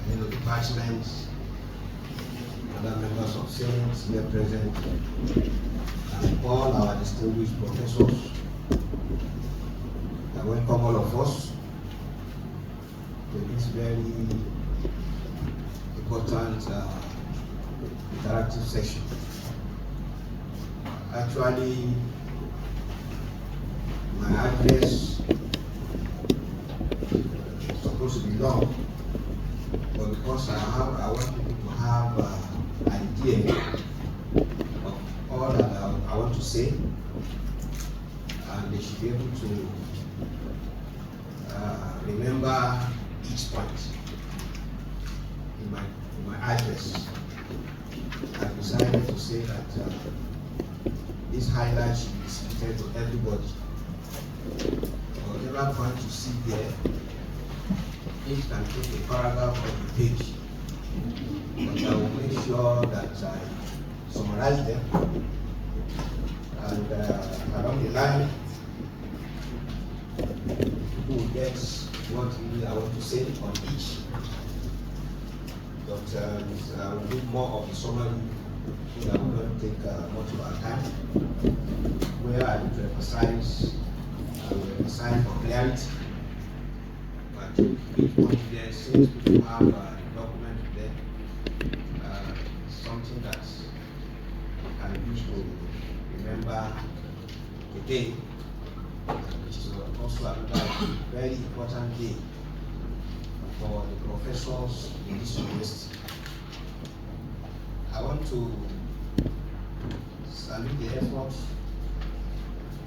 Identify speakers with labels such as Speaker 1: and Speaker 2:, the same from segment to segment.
Speaker 1: head of departments, other members of Senate here present, and all our distinguished professors. I welcome all of us to this very important interactive session. Actually, my address is supposed to be long, but because I want people to have an idea of all that I want to say, and they should be able to remember each point in my address. I decided to say that this highlight should be distributed to everybody. Whatever point you see there, each can take a paragraph of the page. But I will make sure that I summarize them, and along the line, people will get what really I want to say on each. But I will do more of the summary so that we don't take much of our time. Where I need to emphasize, I will emphasize for clarity. But each point there, since people have a document there, something that we can use to remember today, which is also another very important day for the professors in this university. I want to salute the efforts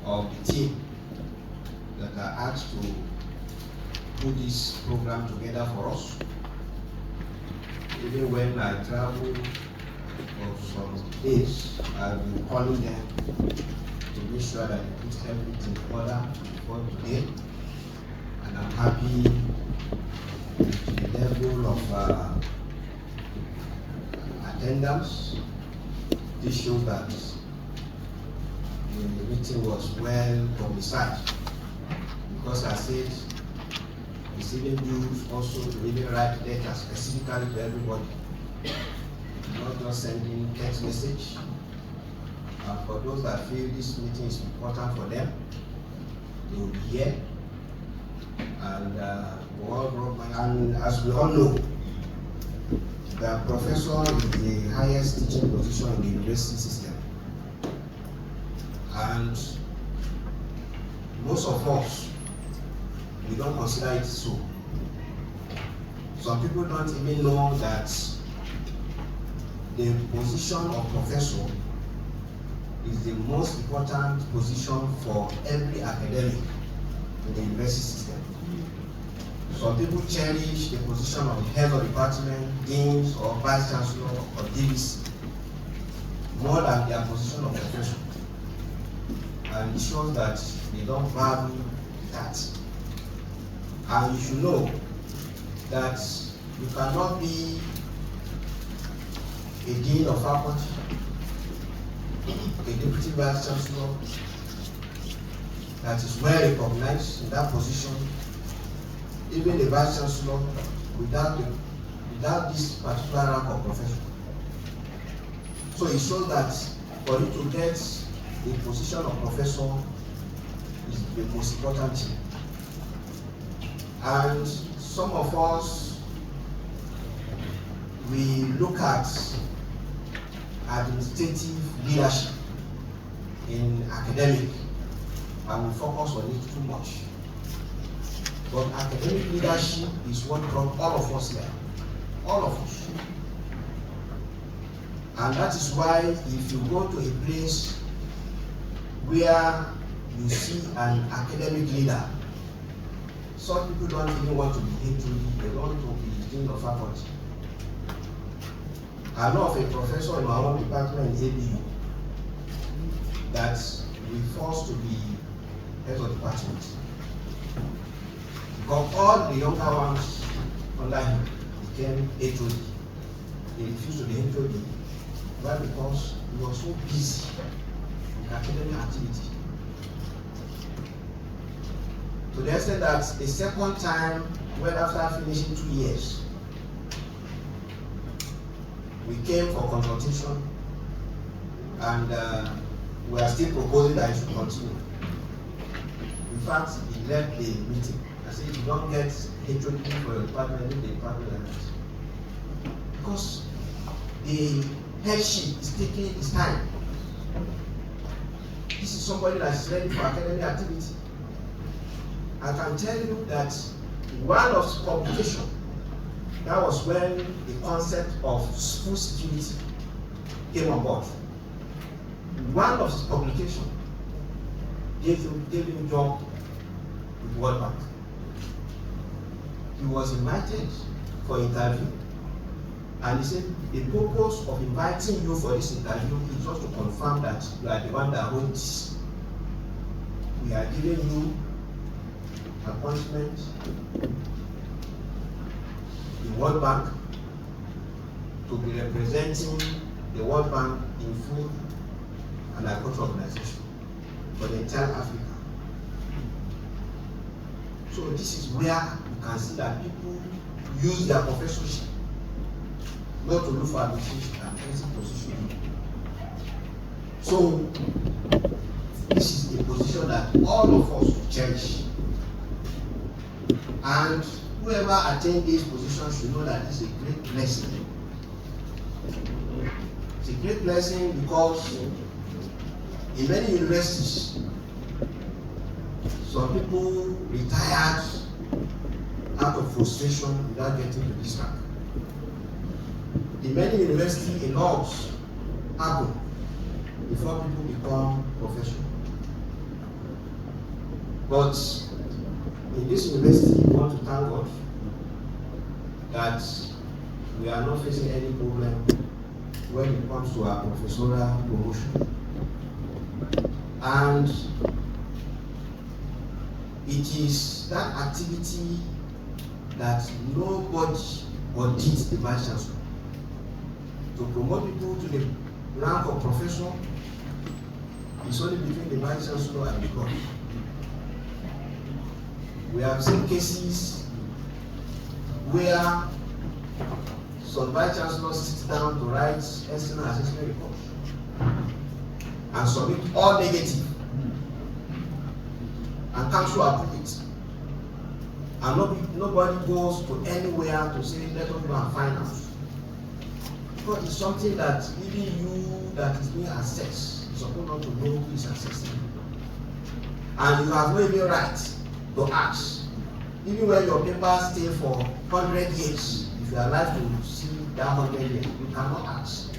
Speaker 1: of the team that are asked to put this program together for us. Even when I travel for some days, I've been calling them to make sure that they put everything in order before today. And I'm happy with the level of attendance. This shows that the meeting was well publicized. Because I said, receiving news also to really write data specifically to everybody, not just sending text message. For those that feel this meeting is important for them, they will be here. And as we all know, the professor is the highest teaching position in the university system. And most of us, we don't consider it so. Some people don't even know that the position of professor is the most important position for every academic in the university system. Some people cherish the position of the head of department, deans, or vice-chancellor, or DVC, more than their position of professor. And it shows that they don't value that. And you should know that you cannot be a dean of faculty, a deputy vice-chancellor that is well recognized in that position, even the vice-chancellor, without this particular rank of professor. So it shows that for you to get the position of professor is the most important thing. And some of us, we look at administrative leadership in academic and we focus on it too much. But academic leadership is what brought all of us here, all of us. And that is why if you go to a place where you see an academic leader, some people don't even want to be HOD, they want to be dean of faculty. I know of a professor in my own department in ABU that we forced to be head of department. Because all the younger ones under him became HOD. They refused to be HOD. Why? Because he was so busy with academic activity. To the extent that the second time, when after finishing 2 years, we came for consultation, and we are still proposing that it should continue. In fact, he left the meeting. I said, if you don't get HOD for your department, leave the department like that. Because the headship is taking its time. This is somebody that is ready for academic activity. I can tell you that one of the publications, that was when the concept of school security came on board. One of his publications gave him job with World Bank. He was invited for interview, and he said the purpose of inviting you for this interview is just to confirm that you are the one that wrote this. We are giving you appointment in World Bank to be representing the World Bank in food and agriculture organization for the entire Africa. So this is where you can see that people use their professorship not to look for administration and exit position. So this is a position that all of us cherish. And whoever attains this position should know that it's a great blessing. It's a great blessing because in many universities, some people retired out of frustration without getting to this rank. In many universities, a lot happen before people become professional. But in this university, we want to thank God that we are not facing any problem when it comes to our professorial promotion. And it is that activity that nobody audits the Vice-Chancellor. To promote people to the rank of professor is only between the Vice-Chancellor and the God. We have seen cases where some Vice-Chancellors sit down to write external assessment reports and submit all negative, and council approve it. And nobody goes to anywhere to say, let us go and find out. Because it's something that even you that is being assessed, you're supposed not to know who is assessing. And you have no even right to ask. Even when your papers stay for 100 years, if you are alive to see that 100 years, you cannot ask.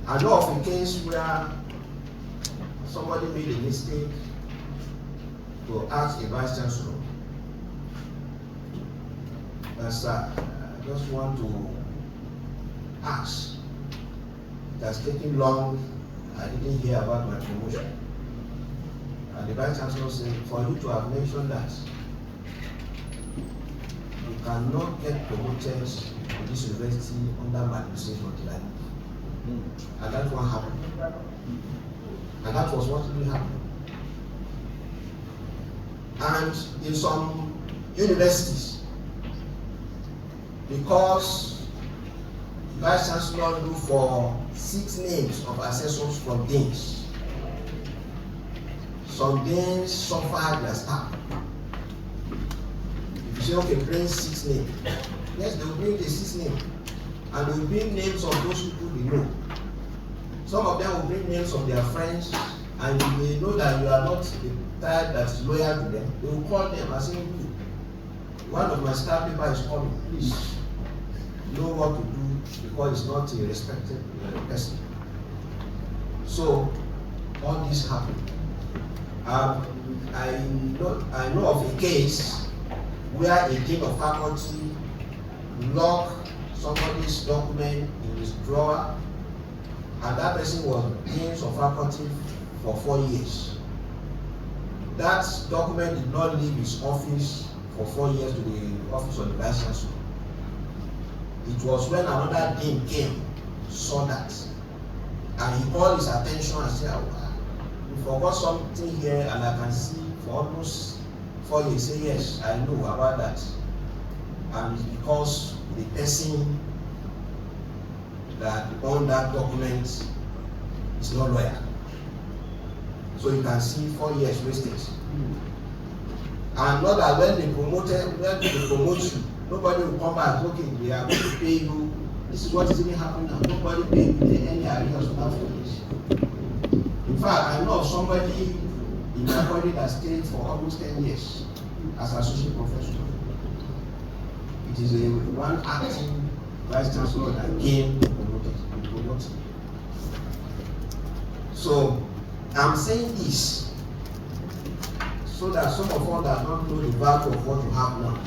Speaker 1: I know of a case where somebody made a mistake to ask a Vice-Chancellor. Sir, I just want to ask. It has taken long. I didn't hear about my promotion. And the Vice-Chancellor said, for you to have mentioned that, you cannot get promoted to this university under my administration until I leave. And that's what happened. And that was what really happened. And in some universities, because the Vice-Chancellor look for 6 names of assessors from deans, some deans suffer their staff. If you say, okay, bring 6 names, yes, they will bring the 6 names. And they will bring names of those people they know. Some of them will bring names of their friends, and you may know that you are not the type that is loyal to them. They will call them and say, one of my staff member is coming, please know what to do because it's not a respected person. So all this happened. I know of a case where a dean of faculty locked somebody's document in his drawer, and that person was dean of faculty for 4 years. That document did not leave his office for 4 years to the office of the Vice-Chancellor. It was when another dean came, saw that, and he called his attention and said, you forgot something here, and I can see for almost 4 years. Say, yes, I know about that. And it's because the person that on that document is not loyal. So you can see 4 years wasted. And not that when they promote you, nobody will come back, okay, they are going to pay you. This is what is even happening now. Nobody pay you any areas of that finish. In fact, I know of somebody in my body that stayed for almost 10 years as an associate professor. It is one acting Vice-Chancellor that came promoted. So I'm saying this so that some of us that don't know the value of what you have now,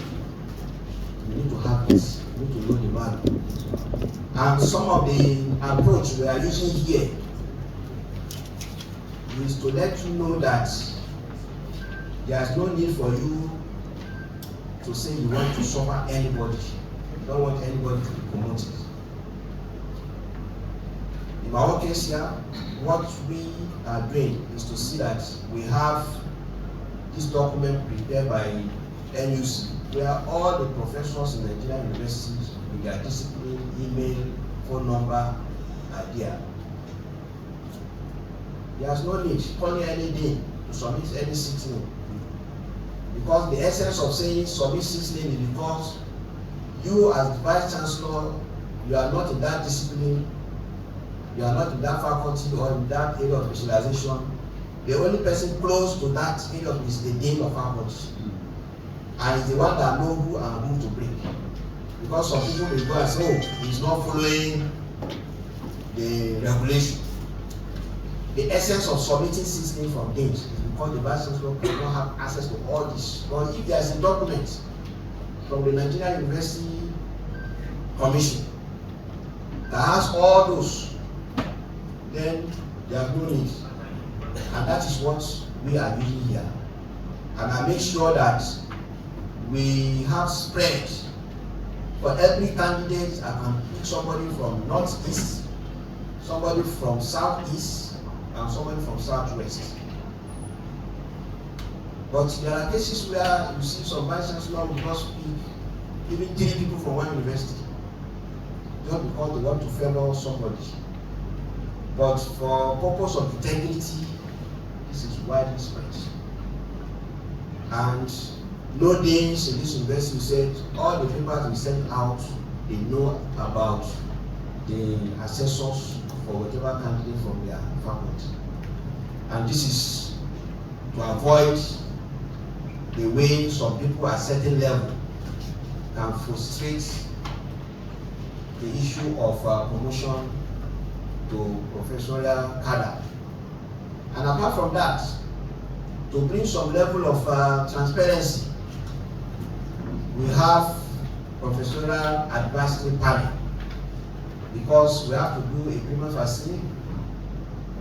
Speaker 1: you need to have this. You need to know the value. And some of the approach we are using here is to let you know that there's no need for you to say you want to suffer anybody. You don't want anybody to be promoted. In our case here, what we are doing is to see that we have this document prepared by NUC, where all the professors in Nigerian universities with their discipline, email, phone number are there. There's no need calling any day to submit any 6 name. Because the essence of saying submit 6 name is because you as the Vice-Chancellor, you are not in that discipline, you are not in that faculty or in that area of specialization. The only person close to that area is the dean of faculty. And is the one that knows who and who to bring. Because some people will go and say, oh, he's not following the regulation. The essence of submitting 6 names from deans is because the Vice-Chancellor cannot have access to all this. But if there is a document from the Nigerian University Commission that has all those, then there are no need. And that is what we are using here. And I make sure that we have spread for every candidate. I can pick somebody from northeast, somebody from southeast, and somebody from southwest. But there are cases where you see some Vice-Chancellor will not speak even 3 people from one university, just because they want to favor somebody. But for purpose of integrity, this is widely spread. And no days in this university said all the papers we sent out, they know about the assessors for whatever candidate from their faculty. And this is to avoid the way some people at certain level can frustrate the issue of promotion to professorial cadre. And apart from that, to bring some level of transparency, we have professorial advisory panel, because we have to do a prima facie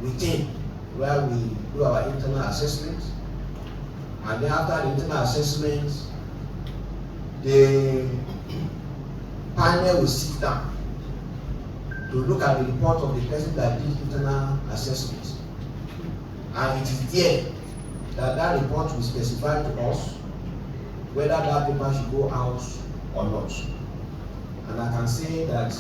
Speaker 1: within where we do our internal assessment, and then after the internal assessment, the panel will sit down to look at the report of the person that did internal assessment. And it is there that that report will specify to us whether that paper should go out or not. And I can say that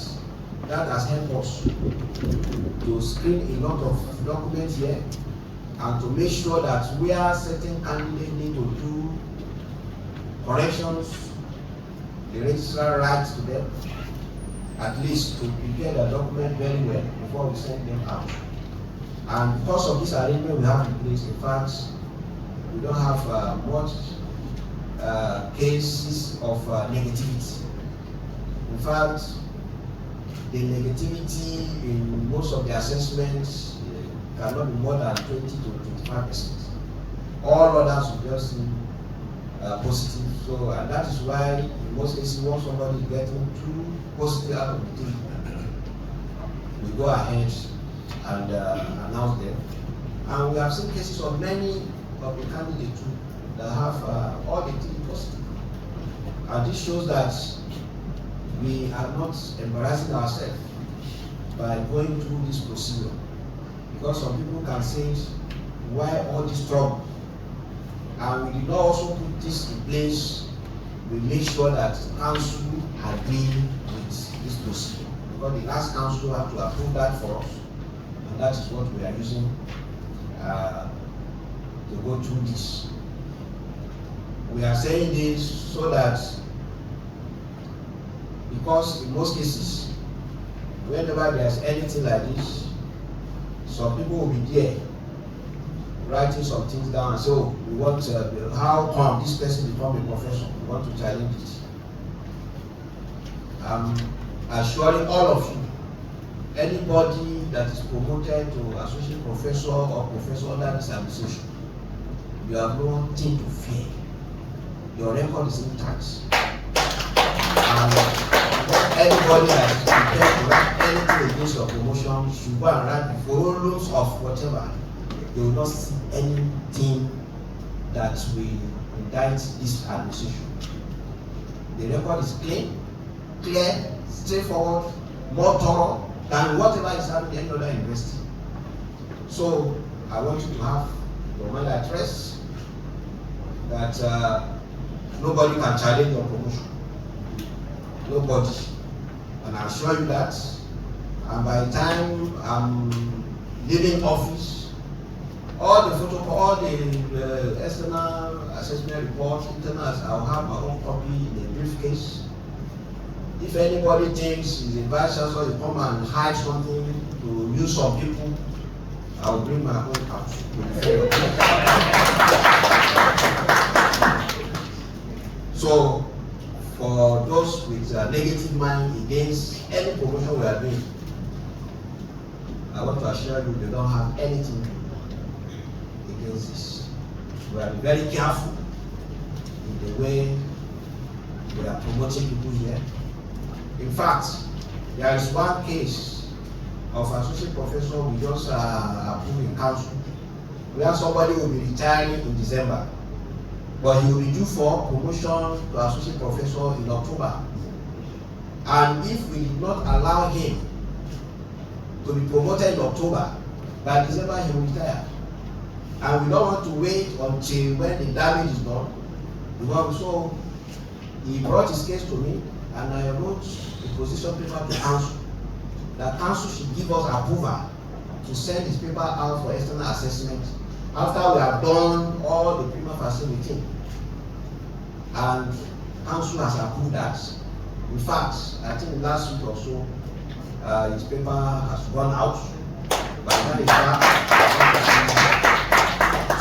Speaker 1: that has helped us to screen a lot of documents here and to make sure that where certain candidates need to do corrections, the registrar writes to them, at least to prepare the document very well before we send them out. And because of this arrangement we have in place, in fact, we don't have much cases of negativity. In fact, the negativity in most of the assessments cannot be more than 20 to 25%. All others will just seem positive. So, and that is why in most cases, once somebody is getting 2 positive out of the 3, we go ahead and announce them. And we have seen cases of many of the candidates too that have all the 3 positive. And this shows that we are not embarrassing ourselves by going through this procedure. Because some people can say, why all this trouble? And we did not also put this in place. We make sure that the council agree with this procedure. because the last council have to approve that for us, and that is what we are using to go through this. We are saying this so that, because in most cases, whenever there's anything like this, some people will be there writing some things down and say, oh, we want how come this person become a professor? We want to challenge it. I'm assuring all of you, anybody that is promoted to associate professor or professor under this administration, you have nothing to fear. Your record is intact. And anybody that is prepared to write anything against your promotion should go and write the volumes of whatever. They will not see anything that will indict this administration. The record is clear, straightforward, more thorough than whatever is happening in any other university. So I want you to have your mind at rest that nobody can challenge your promotion. Nobody. And I assure you that. And by the time I'm leaving office, all the external assessment reports, internals, I'll have my own copy in a briefcase. If anybody thinks he's a Vice-Chancellor, you come and hide something to use some people, I'll bring my own out. So, for those with a negative mind against any promotion we are doing, I want to assure you they don't have anything against this. We are very careful in the way we are promoting people here. In fact, there is one case of associate professor we just approved in council, where somebody will be retiring in December, but he will be due for promotion to associate professor in October. And if we did not allow him to be promoted in October, by December he will retire. And we don't want to wait until when the damage is done. So he brought his case to me, and I wrote a position paper to council. That council should give us approval to send his paper out for external assessment after we have done all the prima facie with him. And council has approved that. In fact, I think last week or so, his paper has gone out. By that is back.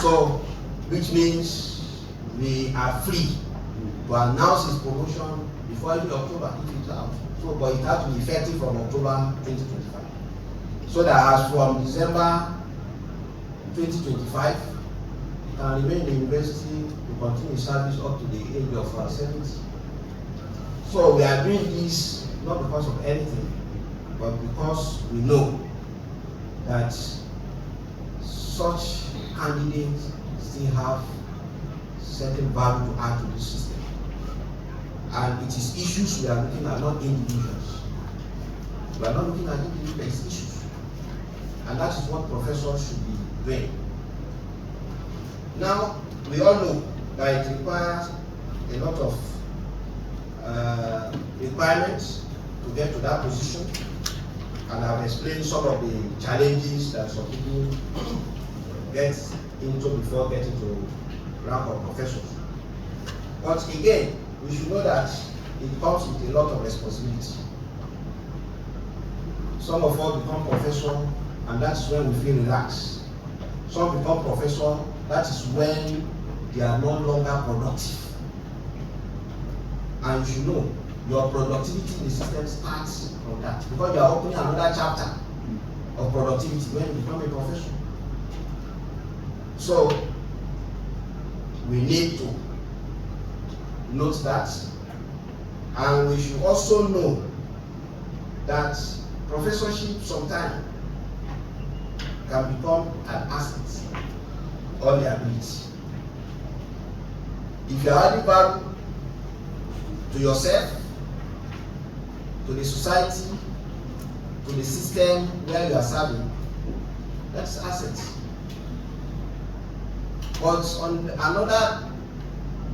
Speaker 1: So, which means we are free to announce his promotion before October if it's out. So, but it has to be effective from October 2025. So that as from December 2025, he can remain in the university to continue service up to the age of 70. So we are doing this not because of anything, but because we know that such candidates still have certain value to add to this system. And it is issues we are looking at, not individuals. We are not looking at individuals, issues. And that is what professors should be doing. Now, we all know that it requires a lot of requirements to get to that position. And I've explained some of the challenges that some people get into before getting to rank of professors. But again, we should know that it comes with a lot of responsibility. Some of us become professor, and that's when we feel relaxed. Some become professor, that is when they are no longer productive. And you should know, your productivity in the system starts from that, because you are opening another chapter of productivity when you become a professor. So, we need to note that, and we should also know that professorship sometimes can become an asset or liability. If you are adding value to yourself, to the society, to the system where you are serving, that's assets. But on another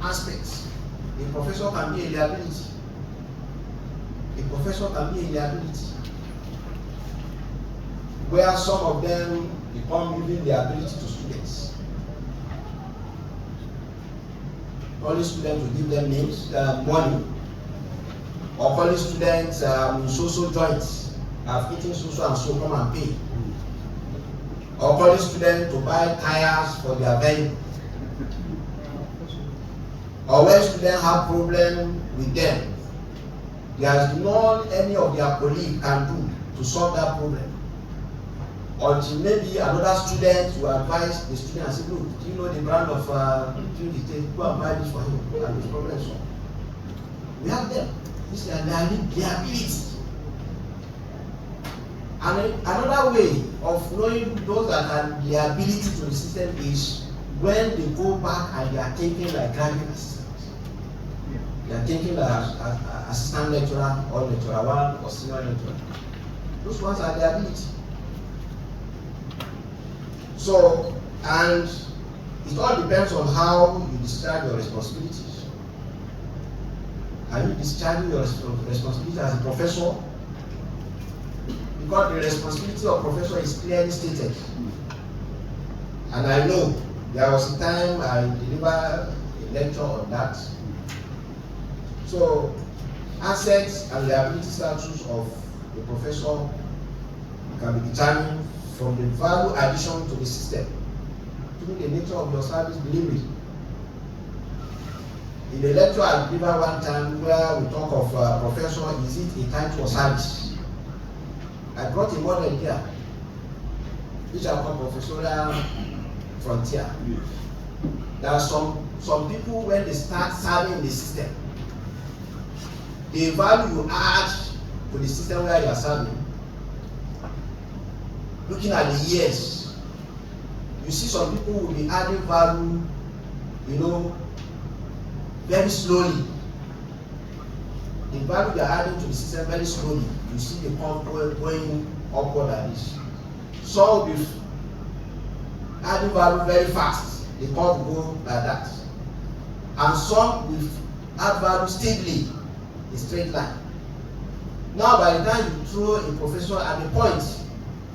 Speaker 1: aspect, a professor can be a liability. A professor can be a liability. where some of them become even liability to students. Calling students to give them names, money, or calling students so joints, have eaten so and so, come and pay. Or calling students to buy tires for their vehicle. Or when students have problem with them, there is not any of their colleagues can do to solve that problem. Until maybe another student will advise the student and say, look, do you know the brand of drink you take? Go and buy this for him and his problem solved. We have them. This is their liability. And another way of knowing those that are liability to the system is when they go back and they are thinking like graduate assistants. They are thinking like assistant lecturer or lecturer one or senior lecturer. Those ones are liability. So, and it all depends on how you discharge your responsibilities. Are you discharging your responsibility as a professor? Because the responsibility of professor is clearly stated. And I know there was a time I delivered a lecture on that. So, assets and liability status of the professor can be determined from the value addition to the system, through the nature of your service delivery. In the lecture I delivered one time where we talk of professor, is it a title or service? I brought a model here, which I call professorial frontier. There are some people, when they start serving the system, the value you add to the system where you are serving, looking at the years, you see some people will be adding value, very slowly. The value they are adding to the system very slowly. You see the curve going upward like this. Some will be adding value very fast. The curve will go like that. And some will add value steadily, a straight line. Now, by the time you throw a professor at the point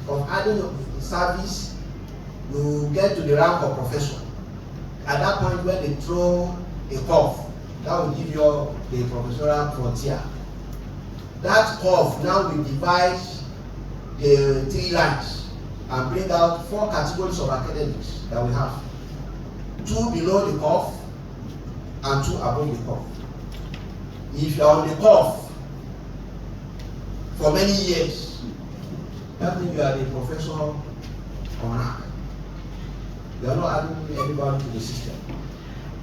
Speaker 1: of adding a service, you get to the rank of professor. At that point, when they throw a curve, that will give you the professorial frontier. That curve now will divide the 3 lines and bring out 4 categories of academics that we have. 2 below the curve and 2 above the curve. If you are on the curve for many years, that means you are the professor on rank. You are not adding any value to the system.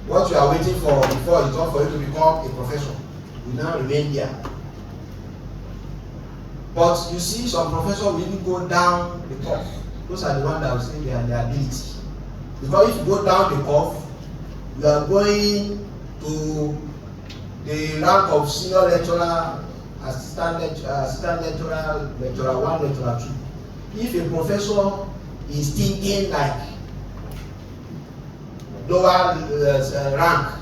Speaker 1: What you are waiting for before it's time for you to become a professor will now remain here. But you see, some professors will even go down the curve. Those are the ones that will say they are liability. Because if you go down the curve, you are going to the rank of senior lecturer, assistant lecturer, lecturer 1, lecturer 2. If a professor is thinking like lower rank,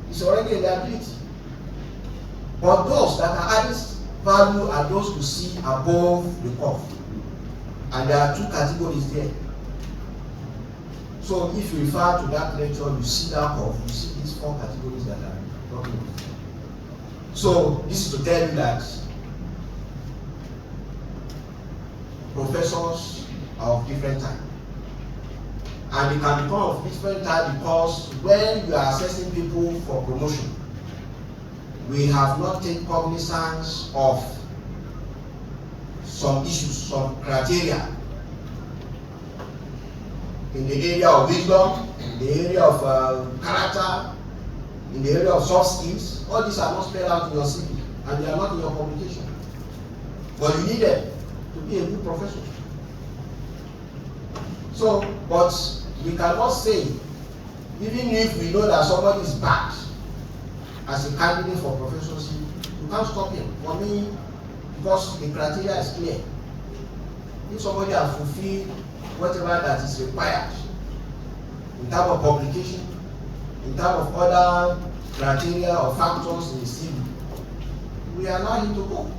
Speaker 1: it's already a liability. But those that are adding value are those who see above the curve. And there are 2 categories there. So if you refer to that lecture, you see that curve, you see these 4 categories that are talking about. So this is to tell you that professors are of different type. And they can become of different type because when you are assessing people for promotion, we have not taken cognizance of some issues, some criteria in the area of wisdom, in the area of character, in the area of soft skills. All these are not spelled out in your CV and they are not in your publication. But you need them to be a good professor. So, but we cannot say, even if we know that somebody is bad as a candidate for professorship, you can't stop him. For me, because the criteria is clear. If somebody has fulfilled whatever that is required in terms of publication, in terms of other criteria or factors in the CV, we allow him to go.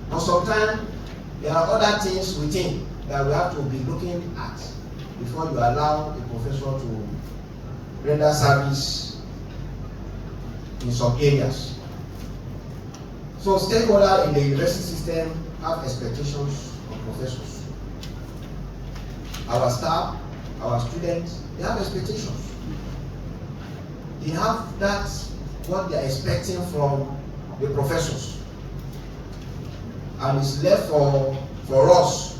Speaker 1: But sometimes There are other things within that we have to be looking at before you allow a professor to render service in some areas. So stakeholders in the university system have expectations of professors. Our staff, our students, they have expectations. They have that, what they are expecting from the professors. And it's left for us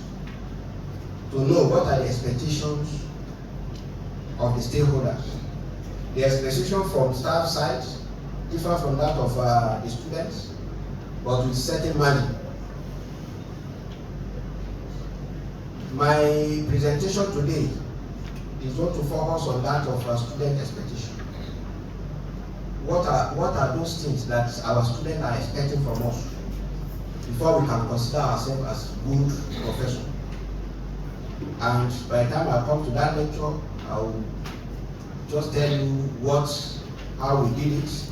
Speaker 1: to know what are the expectations of the stakeholders. The expectation from staff side different from that of the students, but with certain margin. My presentation today is going to focus on that of student expectation. What are those things that our students are expecting from us before we can consider ourselves as good professors? And by the time I come to that lecture, I will just tell you how we did it,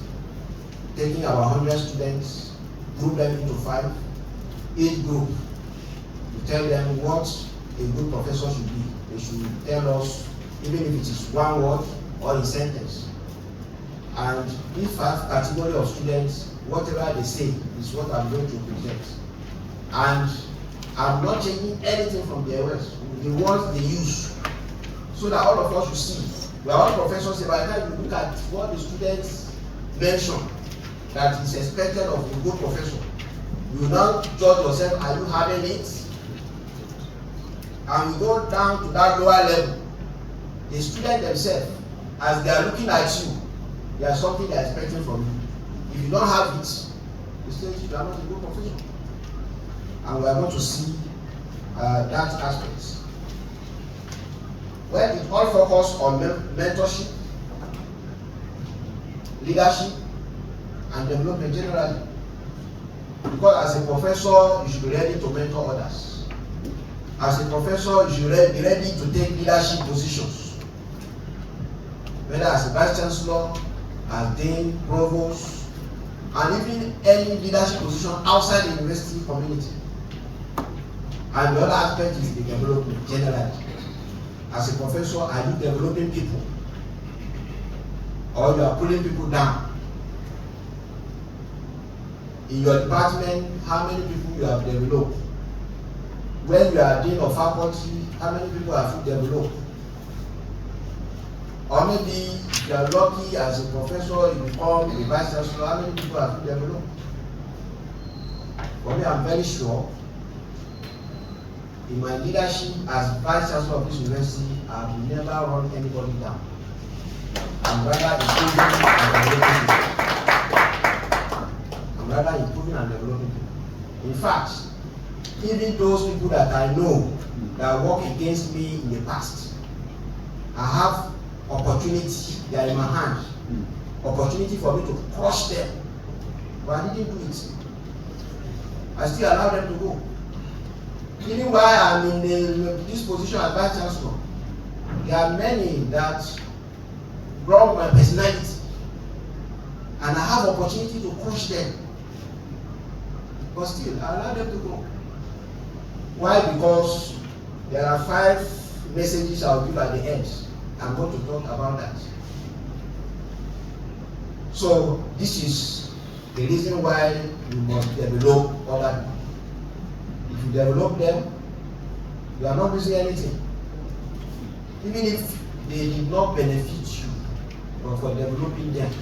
Speaker 1: taking our 100 students, group them into 5. Each group, we tell them what a good professor should be. They should tell us, even if it is one word or a sentence. And these 5 categories of students, whatever they say is what I'm going to present. And I'm not changing anything from their words, the words they use, so that all of us will see. We are all professors, by the time you look at what the students mention that is expected of a good professor, you now judge yourself, are you having it? And we go down to that lower level. The student themselves, as they are looking at you, there is something they are expecting from you. If you don't have it, you say you are not a good professor. And we are going to see that aspect. Well, it all focuses on mentorship, leadership, and development generally. Because as a professor, you should be ready to mentor others. As a professor, you should be ready to take leadership positions. Whether as a Vice-Chancellor, as Dean, Provost, and even any leadership position outside the university community. And the other aspect is the development generally. As a professor, are you developing people? Or you are pulling people down? In your department, how many people you have developed? When you are dean of faculty, how many people have you developed? Or maybe if you are lucky as a professor, you become a Vice-Chancellor, how many people have you developed? For me, I'm very sure in my leadership as Vice-Chancellor of this university, I have never run anybody down. I'm rather improving and developing people. In fact, even those people that I know that work against me in the past, I have opportunity, they are in my hand, opportunity for me to crush them. But I didn't do it. I still allow them to go. Even while I'm in this position as Vice-Chancellor, there are many that brought my personality, and I have opportunity to crush them. But still, I allow them to go. Why? Because there are 5 messages I'll give at the end. I'm going to talk about that. So this is the reason why you must develop other people. If you develop them, you are not losing anything. Even if they did not benefit you, but for developing them,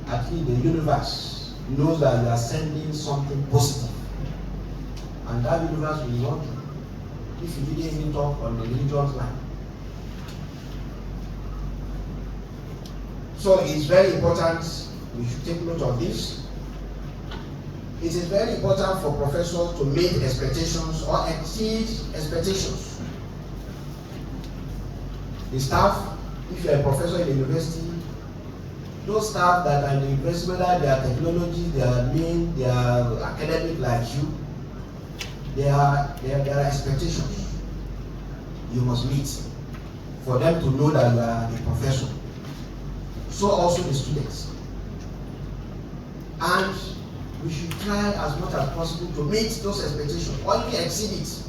Speaker 1: at least the universe knows that you are sending something positive. And that universe will reward you if you didn't even talk on the religious line. So it's very important, we should take note of this. It is very important for professors to meet expectations or exceed expectations. The staff, if you are a professor in the university, those staff that are in the university, whether they are technology, they are admin, they are academic like you, there are expectations you must meet for them to know that you are a professor. So also the students. And we should try as much as possible to meet those expectations or even exceed it.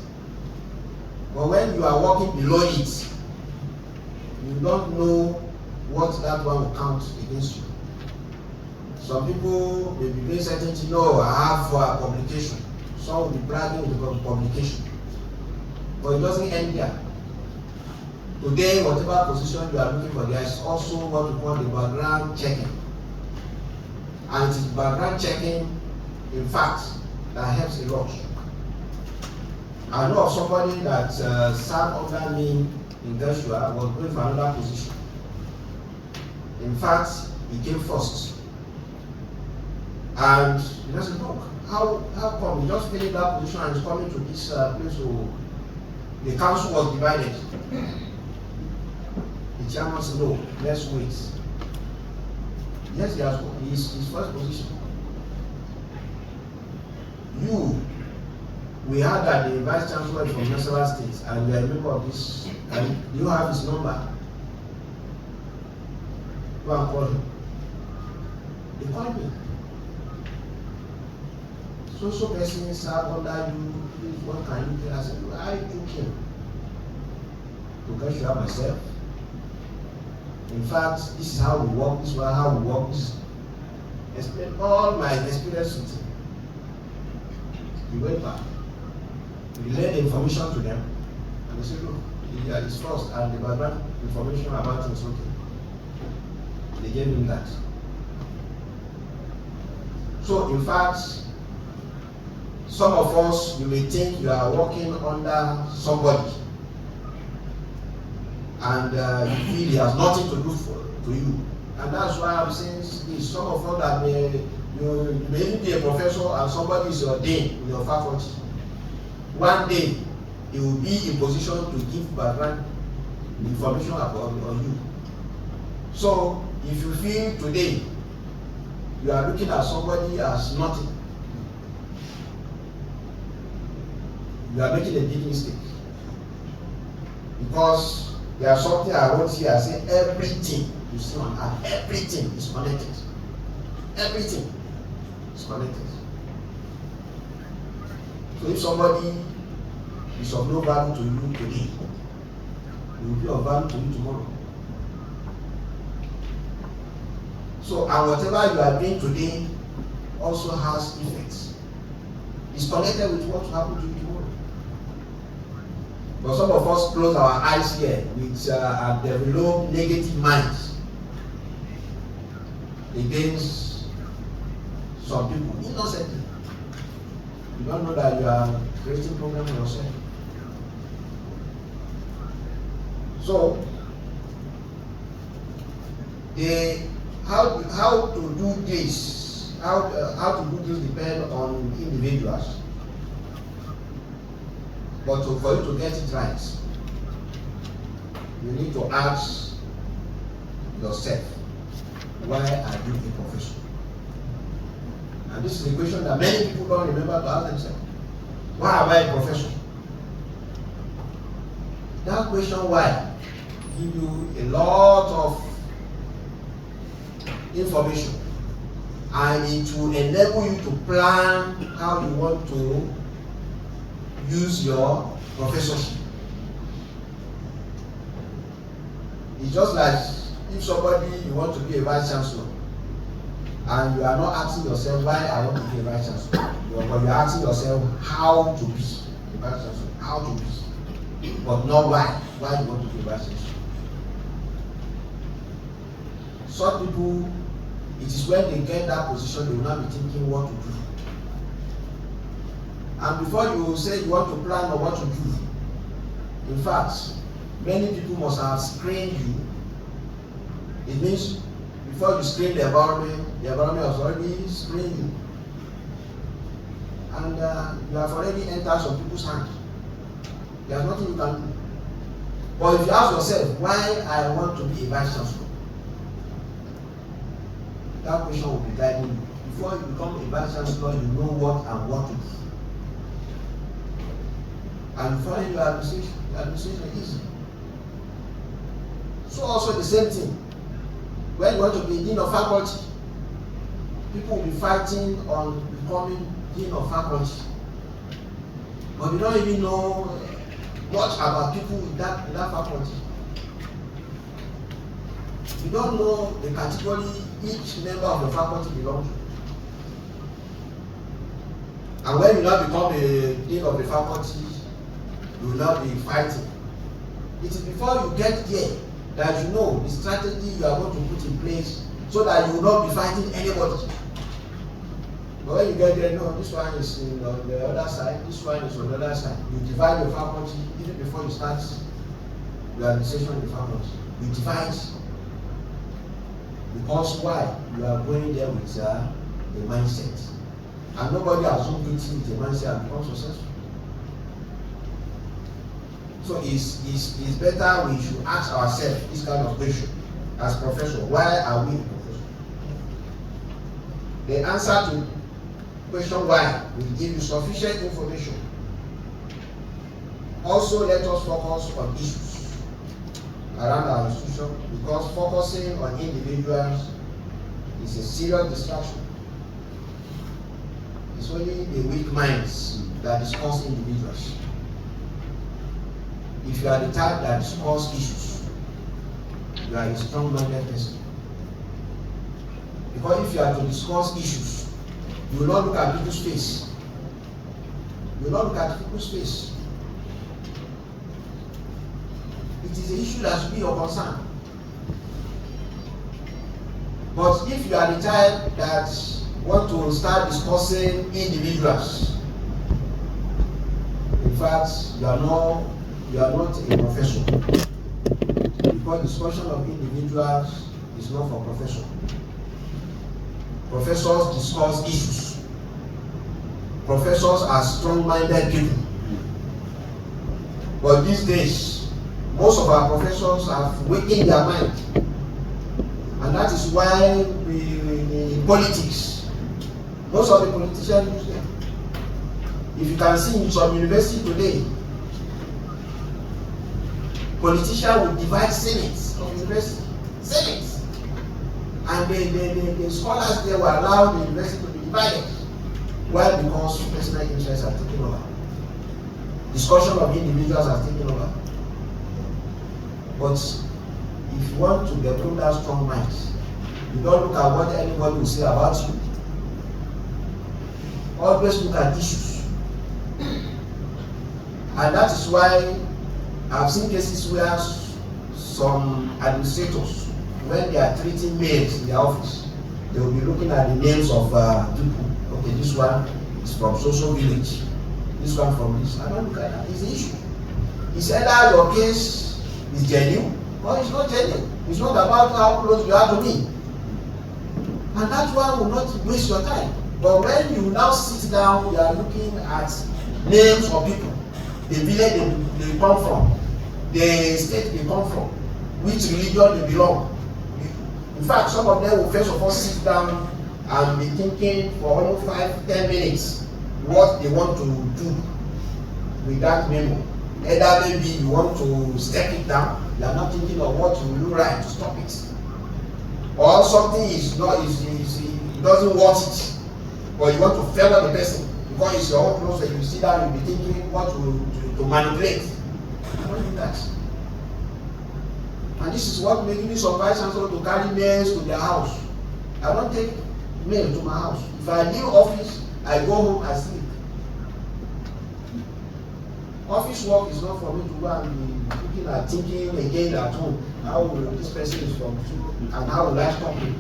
Speaker 1: But when you are working below it, you don't know what that one will count against you. Some people may be doing certain things. No, I have for a publication. Some will be bragging with the publication. But it doesn't end there. Today, whatever position you are looking for, there is also what we call the background checking. And it is background checking, in fact, that helps a lot. I know of somebody that served under me in Joshua, was going for another position. In fact, he came first. And he just said, look, how come he just finished that position and is coming to this place where the council was divided? The chairman said, no, let's wait. Yes, he has his first position. We heard that the Vice-Chancellor is from Nasarawa State, and you are a member of this, and you have his number. Go and call him. They called me. So person served under you, please, what can you do? I said, I took him to get sure myself. In fact, this is how we work, this is how we work, this is explain all my experience with him. We went back. We relayed the information to them, and they said, look, he is first, and the background information about him is okay. They gave him that. So, in fact, some of us, you may think you are working under somebody, and you feel he has nothing to do to you. And that's why I'm saying this. Some of us that you may even be a professor and somebody is ordained in your faculty. One day, he will be in position to give background information about on you. So, if you feel today you are looking at somebody as nothing, you are making a big mistake. Because there is something I wrote here, I say everything you see on earth, everything is connected. Everything is connected. So if somebody is of no value to you today, it will be of value to you tomorrow. So, and whatever you are doing today also has effects. It's connected with what will happen to you tomorrow. But some of us close our eyes here with develop negative minds against some people innocently. You don't know that you are creating problems for yourself. So, how to do this? How to do this depends on individuals. But for you to get it right, you need to ask yourself, why are you a professional? And this is a question that many people don't remember to ask themselves. Why am I a professional? That question, why, give you a lot of information, and it will enable you to plan how you want to use your professorship. It's just like if somebody, you want to be a Vice-Chancellor, and you are not asking yourself why I want to be a Vice-Chancellor, but you are asking yourself how to be a Vice-Chancellor, how to be, but not why you want to be a Vice-Chancellor. Some people, it is when they get that position, they will not be thinking what to do. And before you say you want to plan or what to do, in fact, many people must have screened you. It means before you screen the environment has already screened you. And you have already entered some people's hands. There's nothing you can do. But if you ask yourself, why I want to be a Vice-Chancellor? That question will be guiding you. Before you become a Vice-Chancellor, you know what and what to do. And before you administration, the administration is easy. So also the same thing. When you want to be dean of faculty, people will be fighting on becoming dean of faculty, but you don't even know much about people in that faculty. You don't know the category each member of the faculty belongs to. And when you now become a dean of the faculty, you will now be fighting. It is before you get there that you know the strategy you are going to put in place so that you will not be fighting anybody. But when you get there, no, this one is on the other side, this one is on the other side. You divide your faculty even before you start your administration in the faculty. You divide. Because why? You are going there with a mindset. And nobody assumes it with a mindset and become successful. So it's better we should ask ourselves this kind of question as professors. Why are we professors? The answer to question why will give you sufficient information. Also, let us focus on issues around our institution, because focusing on individuals is a serious distraction. It's only the weak minds that discuss individuals. If you are the type that discuss issues, you are a strong-minded person. Because if you are to discuss issues, you will not look at people's face. You will not look at people's face. It is an issue that should be your concern. But if you are the type that want to start discussing individuals, in fact, you are not a professor. Because discussion of individuals is not for profession. Professors discuss issues. Professors are strong-minded people. But these days, most of our professors have weakened their mind. And that is why in politics, most of the politicians use them. If you can see in some university today, politicians will divide senates of university. Senates. And the scholars there will allow the university to be divided. Why? Because personal interests are taken over. Discussion of individuals are taken over. But if you want to develop that strong mind, you don't look at what anybody will say about you. Always look at issues. And that is why I've seen cases where some administrators, when they are treating males in their office, they will be looking at the names of people. Okay, this one is from social village. This one from this. I don't look at that. It's an issue. It's either your case is genuine or it's not genuine. It's not about how close you are to me. And that one will not waste your time. But when you now sit down, you are looking at names of people, the village they come from, the state they come from, which religion they belong. In fact, some of them will first of all sit down and be thinking for almost 5-10 minutes what they want to do with that memo. Either maybe you want to step it down, you are not thinking of what you will do right to stop it. Or something is not, it doesn't want it, but you want to favor the person because it's your own close, you sit down, you'll be thinking what to manipulate. I don't do that. And this is what making me some Vice-Chancellor to carry mails to their house. I don't take mail to my house. If I leave office, I go home, I sleep. Office work is not for me to go and be looking at thinking again at home. How will this person is from and how will I stop him?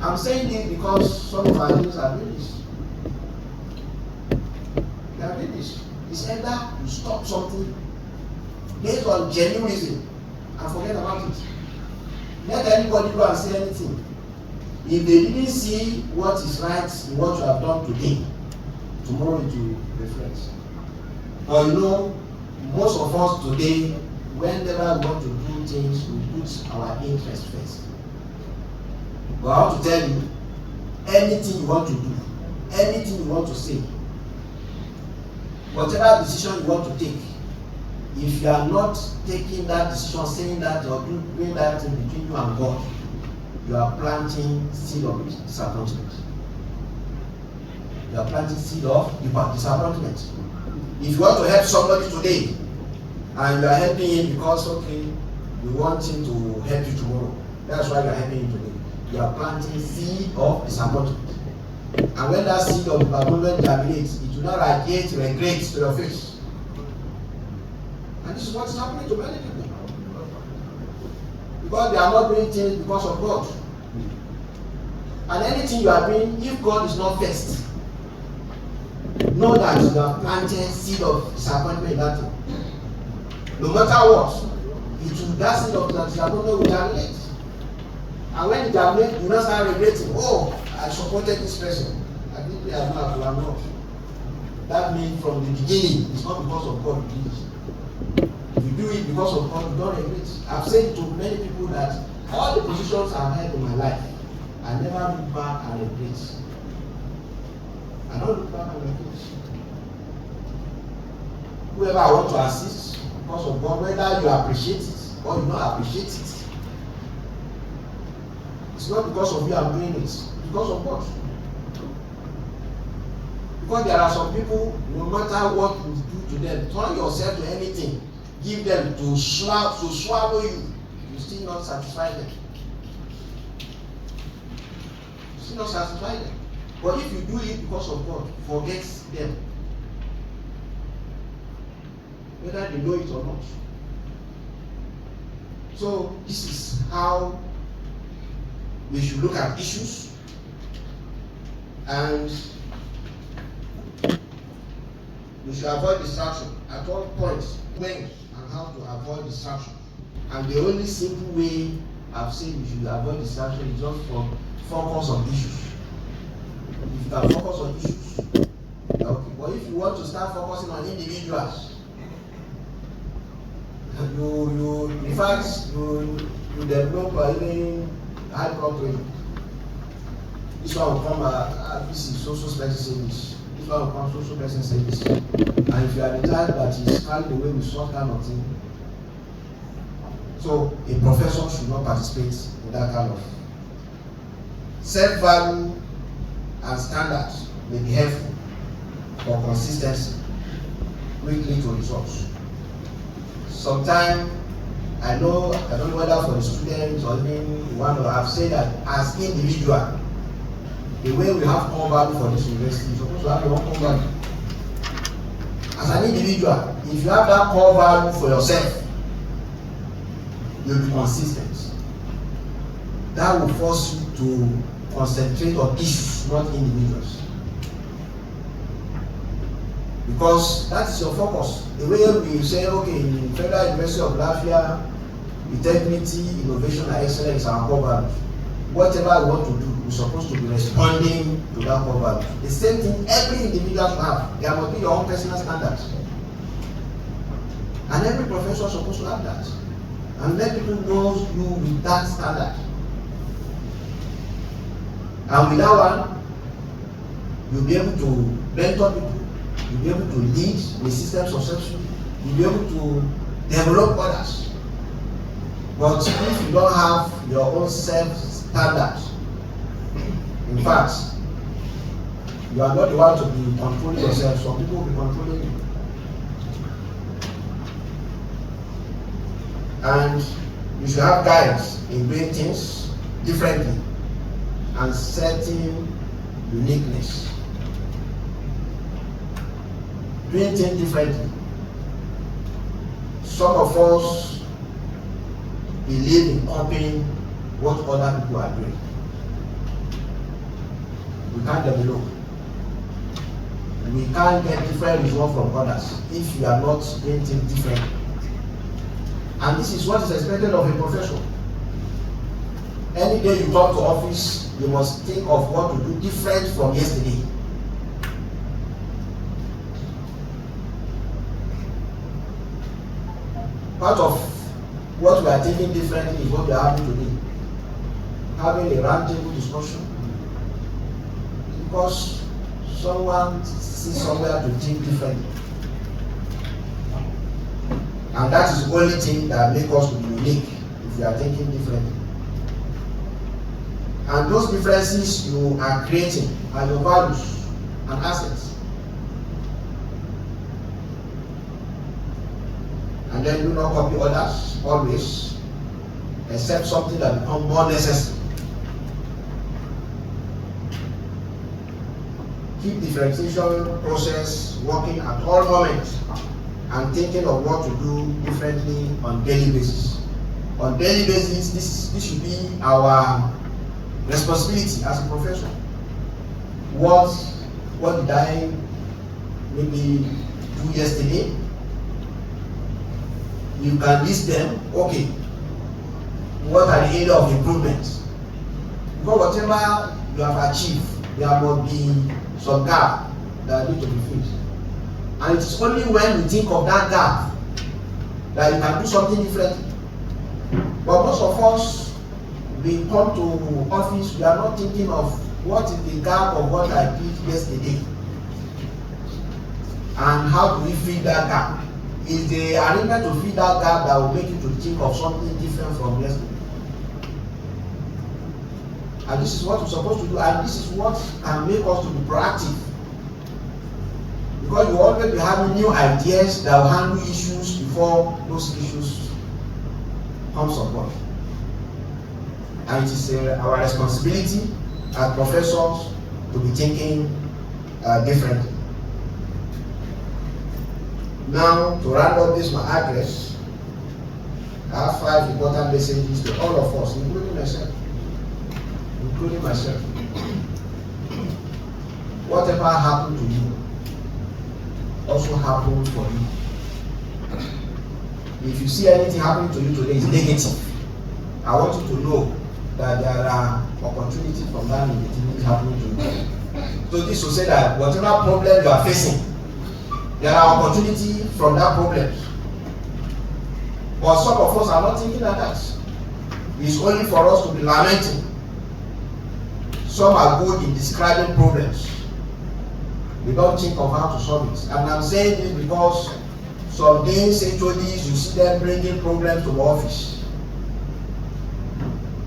Speaker 1: I'm saying this because some of our leaders are doing this. They are doing this. It's either you stop something based on genuine reason and forget about it. Let anybody go and say anything. If they didn't see what is right in what you have done today, tomorrow it will reflect. But you know, most of us today, whenever we want to do things, we put our interest first. But I want to tell you, anything you want to do, anything you want to say, whatever decision you want to take, if you are not taking that decision, saying that or doing that thing between you and God, you are planting seed of disappointment. You are planting seed of disappointment. If you want to help somebody today, and you are helping him because, okay, you want him to help you tomorrow, that's why you are helping him today. You are planting seed of disappointment. And when that seed of disappointment germinates, it will not radiate regret to your face. And this is what is happening to many people. Because they are not doing things because of God. And anything you are doing, if God is not first, know that you are planting seed of disappointment in that thing. No matter what, that seed of disappointment will germinate. And when it germinates, you will not start regretting. Oh, I supported this person. I didn't pay as much, I'm not. That means from the beginning, it's not because of God you did it. If you do it because of God, you don't regret. I've said to many people that all the positions I've had in my life, I never look back and regret. I don't look back and regret. Whoever I want to assist because of God, whether you appreciate it or you don't appreciate it, it's not because of you I'm doing it, it's because of God. Because there are some people, no matter what you do to them, turn yourself to anything, give them to swallow you, you still not satisfy them. You still not satisfy them. But if you do it because of God, forget them. Whether they know it or not. So this is how we should look at issues, and we should avoid distraction at all points. When and how to avoid distraction. And the only simple way I've said we should avoid distraction is just for focus on issues. If you can focus on issues, okay. But if you want to start focusing on individuals, you develop even high blood pressure. This one will come this is social special service. This one will come social person service. And if you are the type that is carried away with some kind of thing, so a professor should not participate in that kind of. Self-value and standards may be helpful for consistency, quickly to results. Sometimes I don't know whether for the students or even one of I've said that as individual, the way we have core value for this university, you're supposed to have your own core value. As an individual, if you have that core value for yourself, you'll be consistent. That will force you to concentrate on issues, not individuals. Because that is your focus. The way we say, okay, in Federal University of Lafia, integrity, innovation, and excellence are core values. Whatever we want to do, we're supposed to be responding to that core value. The same thing every individual should have. There must be your own personal standards. And every professor is supposed to have that. And let people know you with that standard. And with that one, you'll be able to mentor people. You'll be able to lead the system successfully. You'll be able to develop others. But if you don't have your own self-standards, in fact, you are not the one to be controlling yourself. Some people will be controlling you. And you should have guides in doing things differently and setting uniqueness. Doing things differently. Some of us believe in copying what other people are doing. We can't develop. We can't get different results from others if you are not doing things differently. And this is what is expected of a professor. Any day you come to office, you must think of what to do different from yesterday. Part of what we are thinking differently is what we are having today. Having a roundtable discussion. Because someone sees somewhere to think differently. And that is the only thing that makes us to be unique if we are thinking differently. And those differences you are creating are your values and assets. And then do not copy others always, except something that becomes more necessary. Keep differentiation process working at all moments and thinking of what to do differently on daily basis. On daily basis, this should be our responsibility as a professor. What did I maybe do yesterday? You can list them. Okay. What are the areas of improvement? Because whatever you have achieved, there must be some gap that need to be filled. And it is only when you think of that gap that you can do something differently. But most of us, we come to office, we are not thinking of what is the gap of what I did yesterday and how do we fill that gap. Is the arrangement to fill that gap that will make you to think of something different from yesterday. And this is what we're supposed to do, and this is what can make us to be proactive. Because you always be having new ideas that will handle issues before those issues comes upon. And it is our responsibility as professors to be thinking differently. Now, to round up this my address, I have 5 important messages to all of us, including myself. Whatever happened to you also happened for you. If you see anything happening to you today is negative, I want you to know that there are opportunities from that negativity happening to you. So this will say that whatever problem you are facing, there are opportunities from that problem. But some of us are not thinking like that. It's only for us to be lamenting. Some are good in describing problems. We don't think of how to solve it. And I'm saying this because some days, HODs, you see them bringing problems to the office.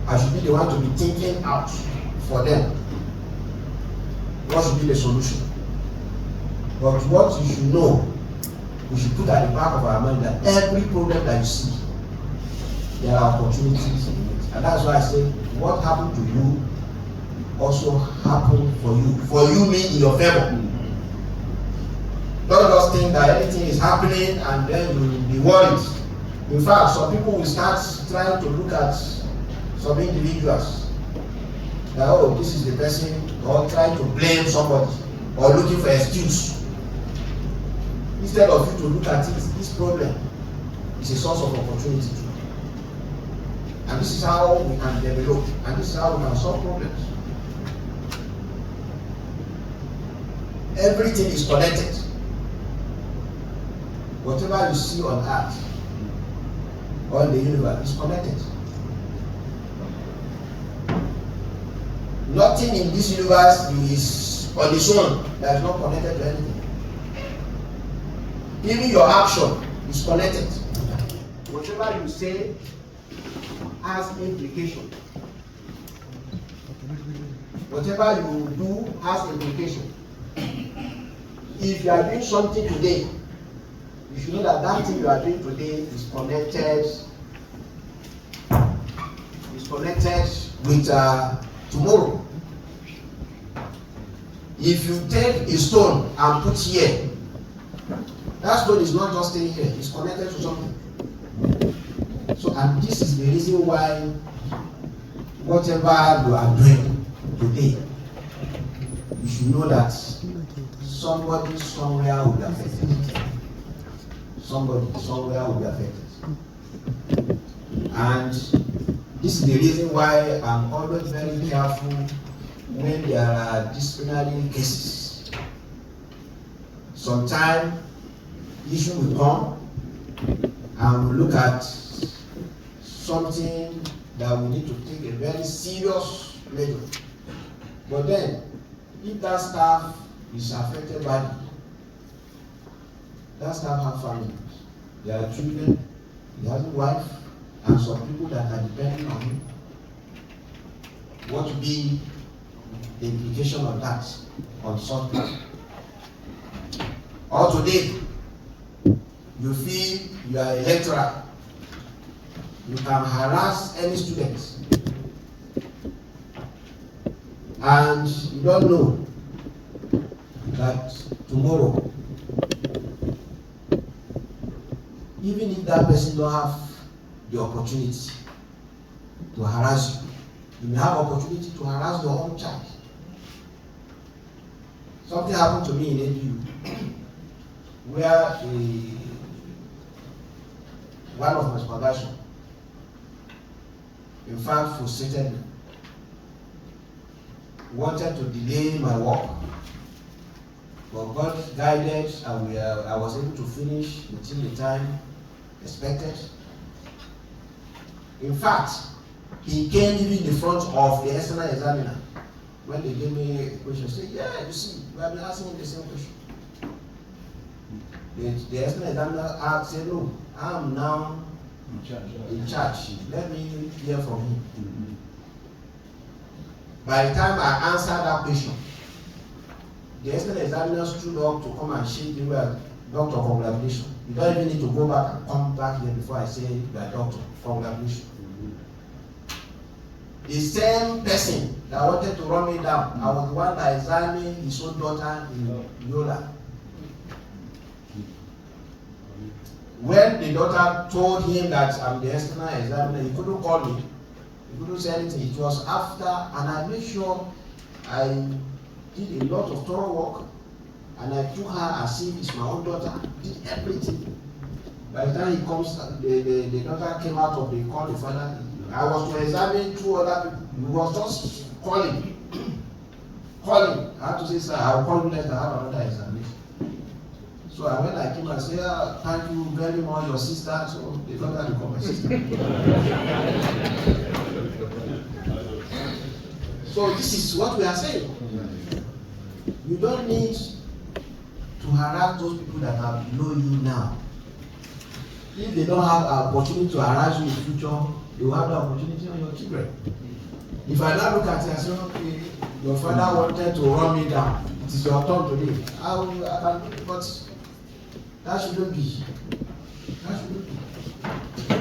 Speaker 1: I should be the one to be thinking out for them. What should be the solution? But what you should know, we should put at the back of our mind that every problem that you see, there are opportunities in it. And that's why I say, what happened to you also happened for you. For you mean in your favor. Don't just think that anything is happening and then you will be worried. In fact, some people will start trying to look at some individuals. That, oh, this is the person, or trying to blame somebody, or looking for excuse. Instead of you to look at it, this problem is a source of opportunity too. And this is how we can develop, and this is how we can solve problems. Everything is connected. Whatever you see on earth or in the universe is connected. Nothing in this universe is on its own that is not connected to anything. Even your action is connected. Whatever you say has implication. Whatever you do has implication. If you are doing something today, you should know that that thing you are doing today is connected with tomorrow. If you take a stone and put here, that stone is not just staying here, it's connected to something. So, and this is the reason why whatever you are doing today, you should know that somebody somewhere will be affected. Somebody somewhere will be affected. And this is the reason why I'm always very careful when there are disciplinary cases. Sometimes issue will come and we'll look at something that we need to take a very serious measure. But then, if that staff is affected by it, that staff have families, there are children, he has a wife, and some people that are depending on him. what will be the implication of that on such plan? Or today, you feel you are a lecturer, you can harass any student, and you don't know that tomorrow, even if that person don't have the opportunity to harass you, you may have opportunity to harass your own child. Something happened to me in ABU where one of my supervisors, in fact, frustrated me, wanted to delay my work, but God guided, and I was able to finish within the time expected. In fact, he came even in front of the external examiner when they gave me a question. Say, yeah, you see, we have been asking him the same question. The external examiner said, no, I am now in charge. Let me hear from him. Mm-hmm. By the time I answered that question, the external examiner stood up to come and shake me. Well, doctor, congratulations. You don't even need to go back and come back here before I say you are doctor. Congratulations. Mm-hmm. The same person that wanted to run me down, I was the one that examined his own daughter in Yola. When the daughter told him that I'm the external examiner, he couldn't call me. He couldn't say anything. It was after, and I made sure I did a lot of thorough work, and I took her as if it's my own daughter. Did everything. By the time he comes, the daughter came out of the call, the father. I was to examine 2 other people. He was just calling. I had to say, sir, I'll call you later. I have another examination. So when I came and said, thank you very much, your sister. So the daughter became my sister. So this is what we are saying. You don't need to harass those people that are below you now. If they don't have an opportunity to harass you in the future, they will have the opportunity on your children. If I now look at it and say, okay, your father wanted to run me down, it is your turn today. I can, but that shouldn't be. That shouldn't be.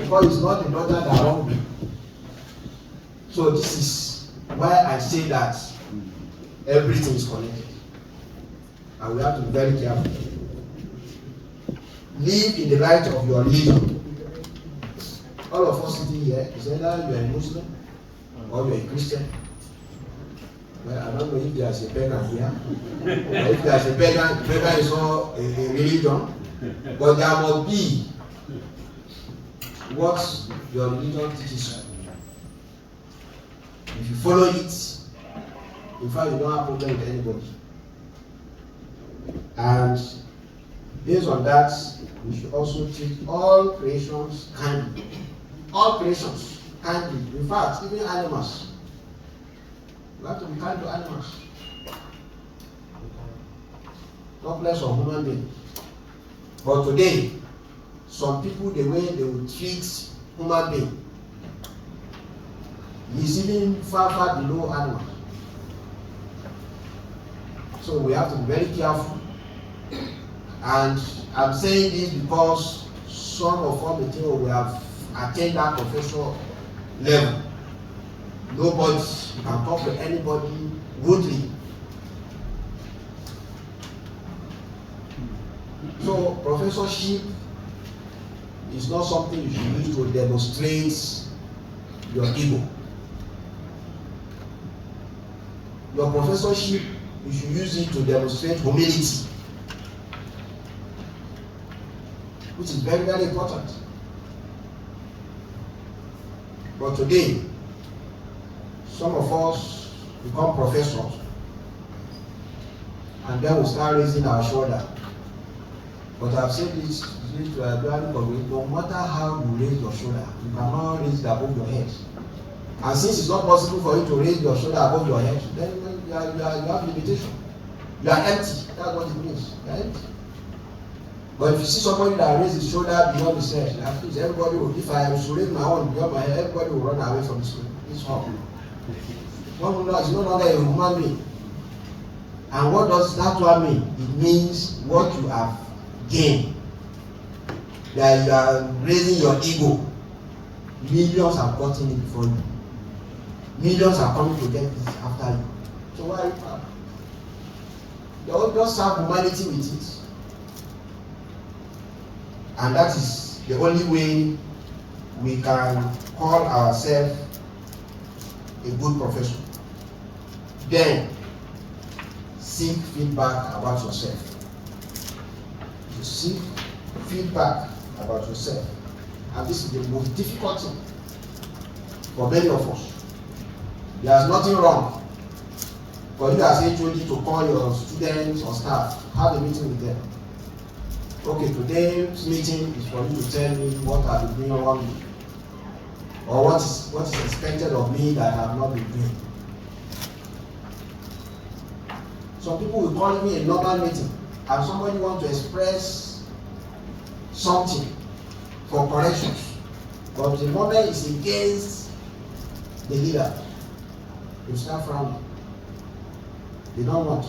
Speaker 1: Because it's not the daughter that wronged me. So this is why I say that everything is connected. And we have to be very careful. Live in the light of your religion. All of us sitting here, is either you are a Muslim or you are a Christian. Well, I don't know if there is a pagan here. Or if there is a pagan is not a religion. But there must be what your religion teaches you. If you follow it, in fact, you don't have problem with anybody. And based on that, we should also treat all creations kindly. All creations kindly. In fact, even animals. We have to be kind to animals. Not less of human beings. But today, some people, the way they will treat human beings is even far below animals. So we have to be very careful. And I'm saying this because some of us may think we have attained that professional level. Nobody can talk to anybody rudely. So professorship is not something you should use to demonstrate your ego. Your professorship, you should use it to demonstrate humility, which is very, very important. But today, some of us become professors, and then we start raising our shoulder. But I've said this to a dual community, no matter how you raise your shoulder, you cannot raise it above your head. And since it's not possible for you to raise your shoulder above your head, then you have limitation. You are empty. That's what it means. You are empty. But if you see somebody that raises his shoulder beyond his head, everybody will, if I should raise my own beyond my head, everybody will run away from this hall. One is no longer a human being. And what does that one mean? It means what you have gained. That you are raising your ego. Millions have gotten it before you. Millions are coming to get this after you. So why are you proud? You just have humanity with it. And that is the only way we can call ourselves a good profession. Then seek feedback about yourself. You seek feedback about yourself. And this is the most difficult thing for many of us. There is nothing wrong for you as HOD to call your students or staff, have a meeting with them. Okay, today's meeting is for you to tell me what I have been doing wrong, or what is expected of me that I have not been doing. Some people will call me a normal meeting, and somebody wants to express something for corrections, but the moment is against the leader, you start frowning. They don't want.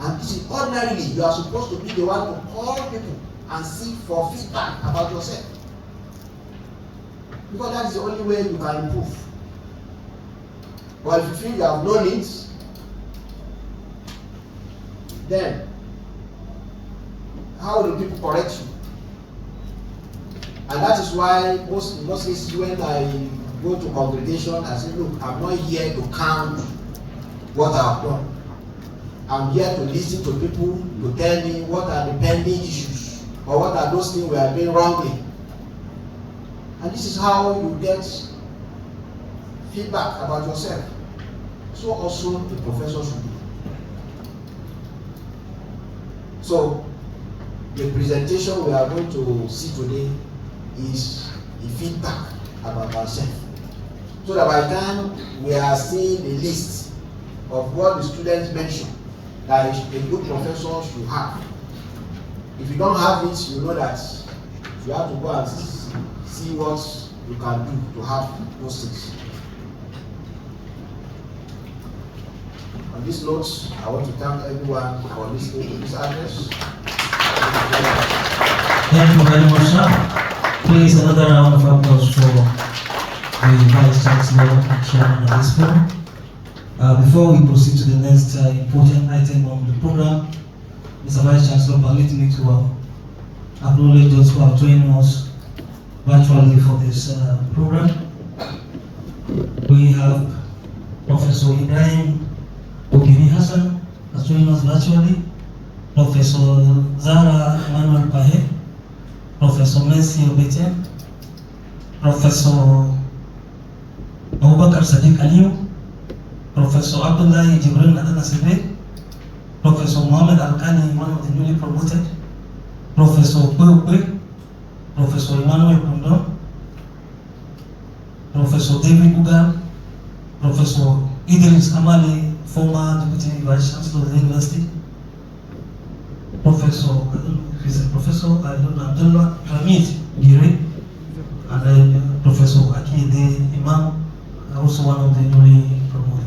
Speaker 1: And this is ordinarily, you are supposed to be the one to call people and seek for feedback about yourself. Because that is the only way you can improve. But if you feel you have no needs, then how will people correct you? And that is why in most cases when I go to congregation, I say, look, I'm not here to count what I have done. I'm here to listen to people to tell me what are the pending issues or what are those things we are doing wrongly. And this is how you get feedback about yourself. So also the professor should be. So the presentation we are going to see today is a feedback about ourselves. So that by the time we are seeing the list of what the students mentioned that a good professor should have. If you don't have it, you know that you have to go and see what you can do to have those things. On this note, I want to thank everyone for listening to this address.
Speaker 2: Thank you very much, sir. Please, another round of applause for the Vice-Chancellor and Chairman of this forum. Before we proceed to the next important item on the program, Mr. Vice-Chancellor, permit me to acknowledge those who are joining us virtually for this program. We have Professor Ibrahim Ogini Hassan has joined us virtually, Professor Zara Emmanuel Pahe, Professor Mercy Obete, Professor Abubakar Sadiq Aliyu, Professor Abdullah Jibril Nadanasibe, Professor Mohamed Alkani, one of the newly promoted, Professor Kwe, Professor Emmanuel Kundon, Professor David Ugal, Professor Idris Amali, former Deputy Vice-Chancellor of the University, Professor, I don't know if he's a professor, I don't know, Abdullah Hamid Giri, and then Professor Akide Imam, also one of the newly promoted.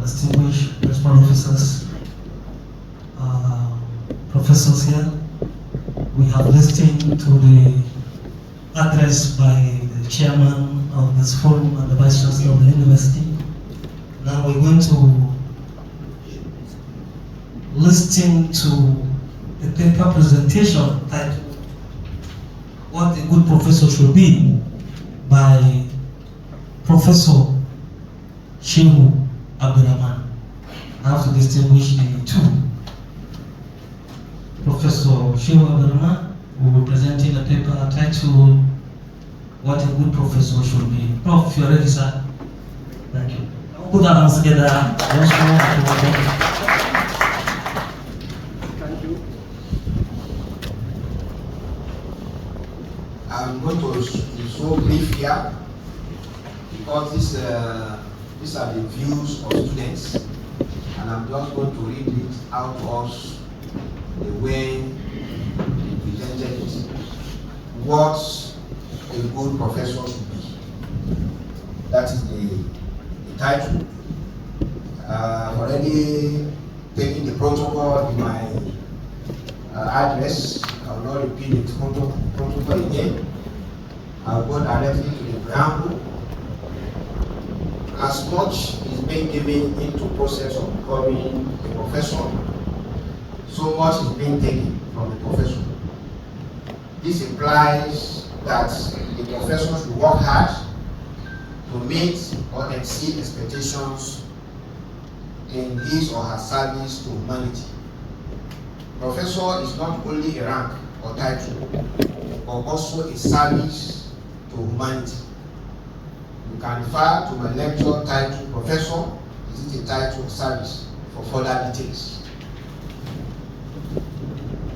Speaker 2: Distinguished responsible officers, professors here, we have listened to the address by the chairman of this forum and the Vice-Chancellor of the University. Now we're going to listen to the paper presentation titled What a Good Professor Should Be by Professor Shehu Abdul Rahman. I have to distinguish the two. Professor Shehu Abdul Rahman will be presenting a paper titled What a Good Professor Should Be. Prof, you're ready, sir? Thank you. Put our hands together.
Speaker 1: Thank you. I'm going to be so brief here because these are the views of students, and I'm just going to read it out to us the way they presented it. What a good professor should be. That is the the title. I've already taken the protocol in my address. I will not repeat the protocol again. I'll go directly to the preamble. As much is being given into process of becoming a professor, so much is being taken from the professor. This implies that the professor should work hard to meet or exceed expectations in his or her service to humanity. Professor is not only a rank or title, but also a service to humanity. You can refer to my lecture title, Professor, is it a title or service, for further details.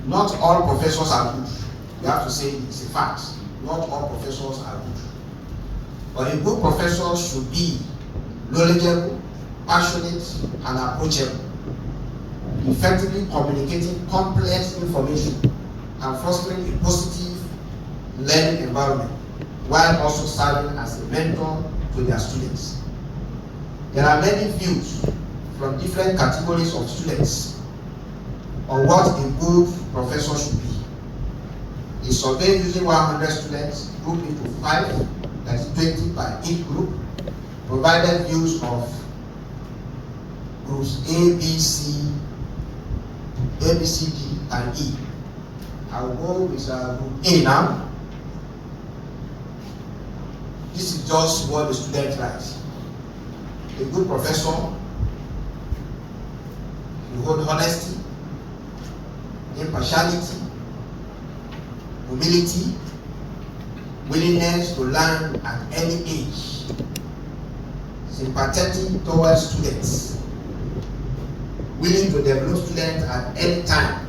Speaker 1: Not all professors are good. You have to say it's a fact. Not all professors are good. But a good professor should be knowledgeable, passionate, and approachable, effectively communicating complex information and fostering a positive learning environment, while also serving as a mentor to their students. There are many views from different categories of students on what a good professor should be. A survey using 100 students grouped into 5, that's 20 by each group, provided views of groups A, B, C, D, and E. I will go with group A now. This is just what the student writes. A good professor, you hold honesty, impartiality, humility, willingness to learn at any age, sympathetic towards students, willing to develop students at any time,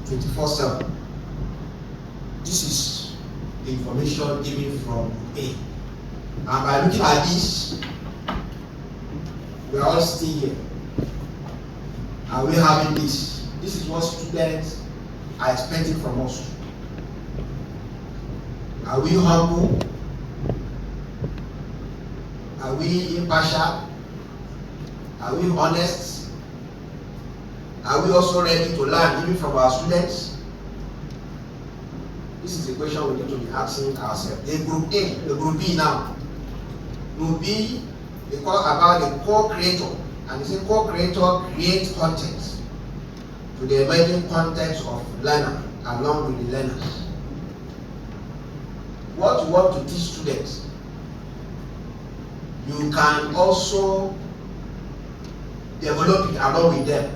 Speaker 1: 24/7. This is the information given from A. And by looking at this, we are all still here. Are we having this? This is what students are expecting from us. Are we humble? Are we impartial? Are we honest? Are we also ready to learn even from our students? This is the question we need to be asking ourselves. The group A, the group B now. Group B, they talk about the co-creator, and they say co-creator creates content to the emerging context of learner along with the learners. What you want to teach students, you can also develop it along with them.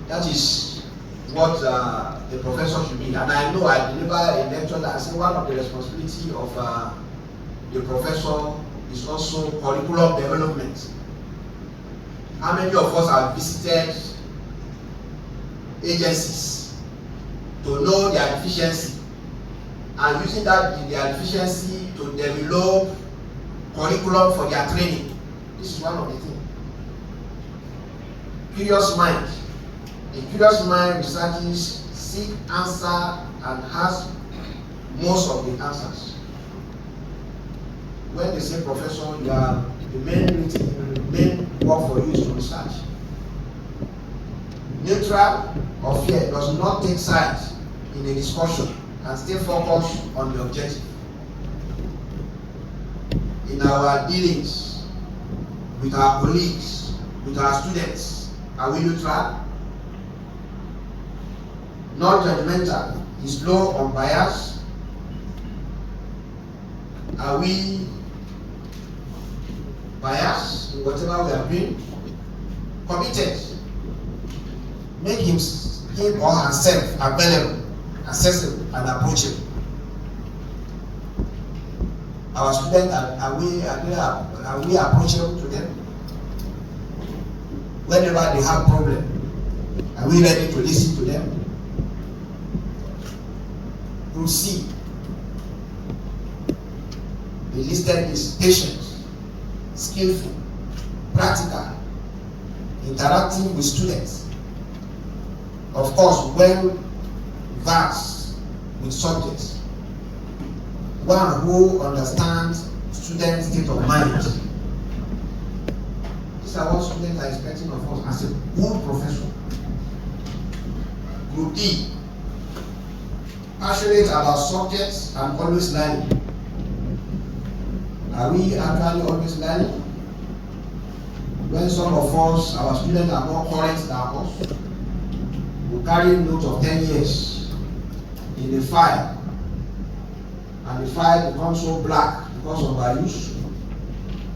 Speaker 1: That is what the professor should be. And I know I deliver a lecture that I say one of the responsibility of the professor is also curriculum development. How many of us have visited agencies to know their deficiency and using that their deficiency to develop curriculum for their training? This is one of the things. Curious mind. A curious mind researches, seek answer, and has most of the answers. When they say professor, you are the main work for you is to research. Neutral or fair does not take sides in a discussion and stay focused on the objective. In our dealings with our colleagues, with our students, are we neutral? Not judgmental, is low on bias. Are we biased in whatever we are doing? Committed. Make him or herself available, accessible, and approachable. Our students, are we approachable to them? Whenever they have problem, are we ready to listen to them? Group C. The listed is patient, skillful, practical, interacting with students. Of course, well versed with subjects. One who understands students student state of mind. These are what students are expecting of us as a good professor. Group D, passionate about subjects and always learning. Are we actually always learning? When some of us, our students are more current than us, we carry notes of 10 years in the file, and the file becomes so black because of our use.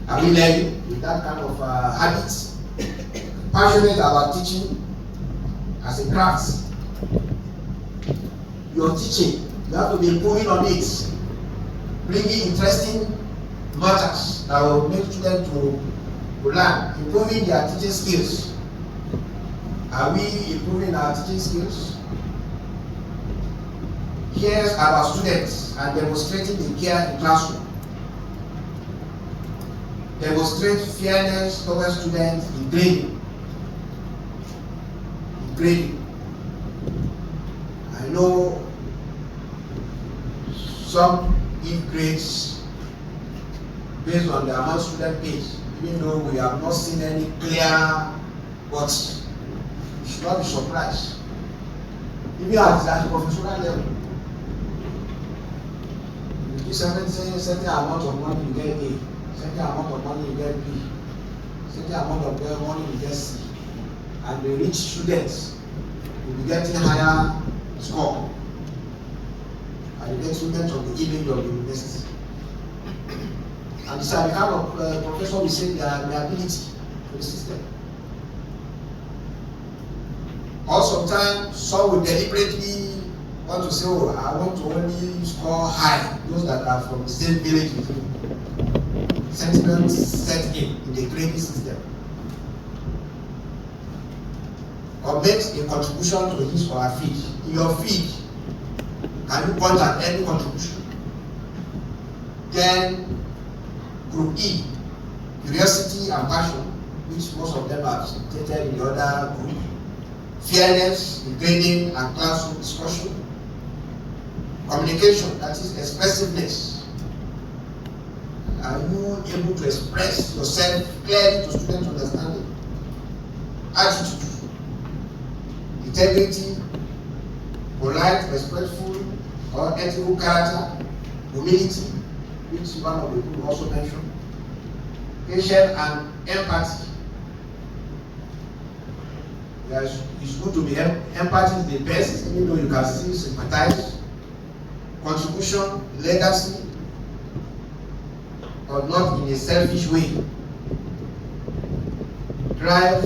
Speaker 1: Are we learning with that kind of habits? Passionate about teaching as a craft. Your teaching, you have to be improving on it, bringing interesting matters that will make students to learn, improving their teaching skills. Are we improving our teaching skills? Cares about students and demonstrating the care in classroom. Demonstrate fairness towards students in grading. I know some give grades based on the amount student pays, even though we have not seen any clear, but you should not be surprised. Even at the professional level, you give certain amount of money, you get A. Certain amount of money, you get B. Certain amount of money, you get C. And the rich students will be getting higher score. And you get students of the image of the university. And these are the kind of professors we say their ability to the system. Or sometimes some will deliberately want to say, oh, I want to only score high, those that are from the same village with me. Sentiments set in the grading system. Or makes a contribution to his or her field. In your field, can you point at any contribution? Then group E, curiosity and passion, which most of them are stated in the other group. Fairness in grading and classroom discussion. Communication, that is expressiveness. Are you able to express yourself clearly to students' understanding? Attitude, integrity, polite, respectful, or ethical character, humility, which one of the people also mentioned, patience and empathy. Yes, it's good to be empathy is the best, even though you can still sympathize. Contribution, legacy, but not in a selfish way. Drive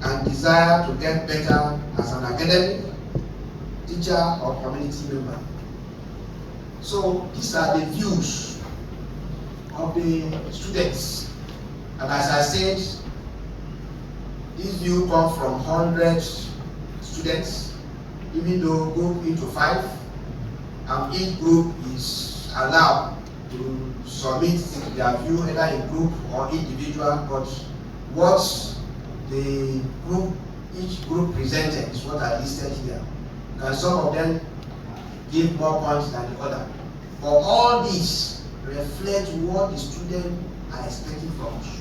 Speaker 1: and desire to get better as an academic, teacher, or community member. So these are the views of the students. And as I said, this view comes from 100 students, even though group into 5, and each group is allowed to submit their view either in group or individual, but what the group, each group presented is what I listed here. And some of them give more points than the other. But all these reflect what the students are expecting from us.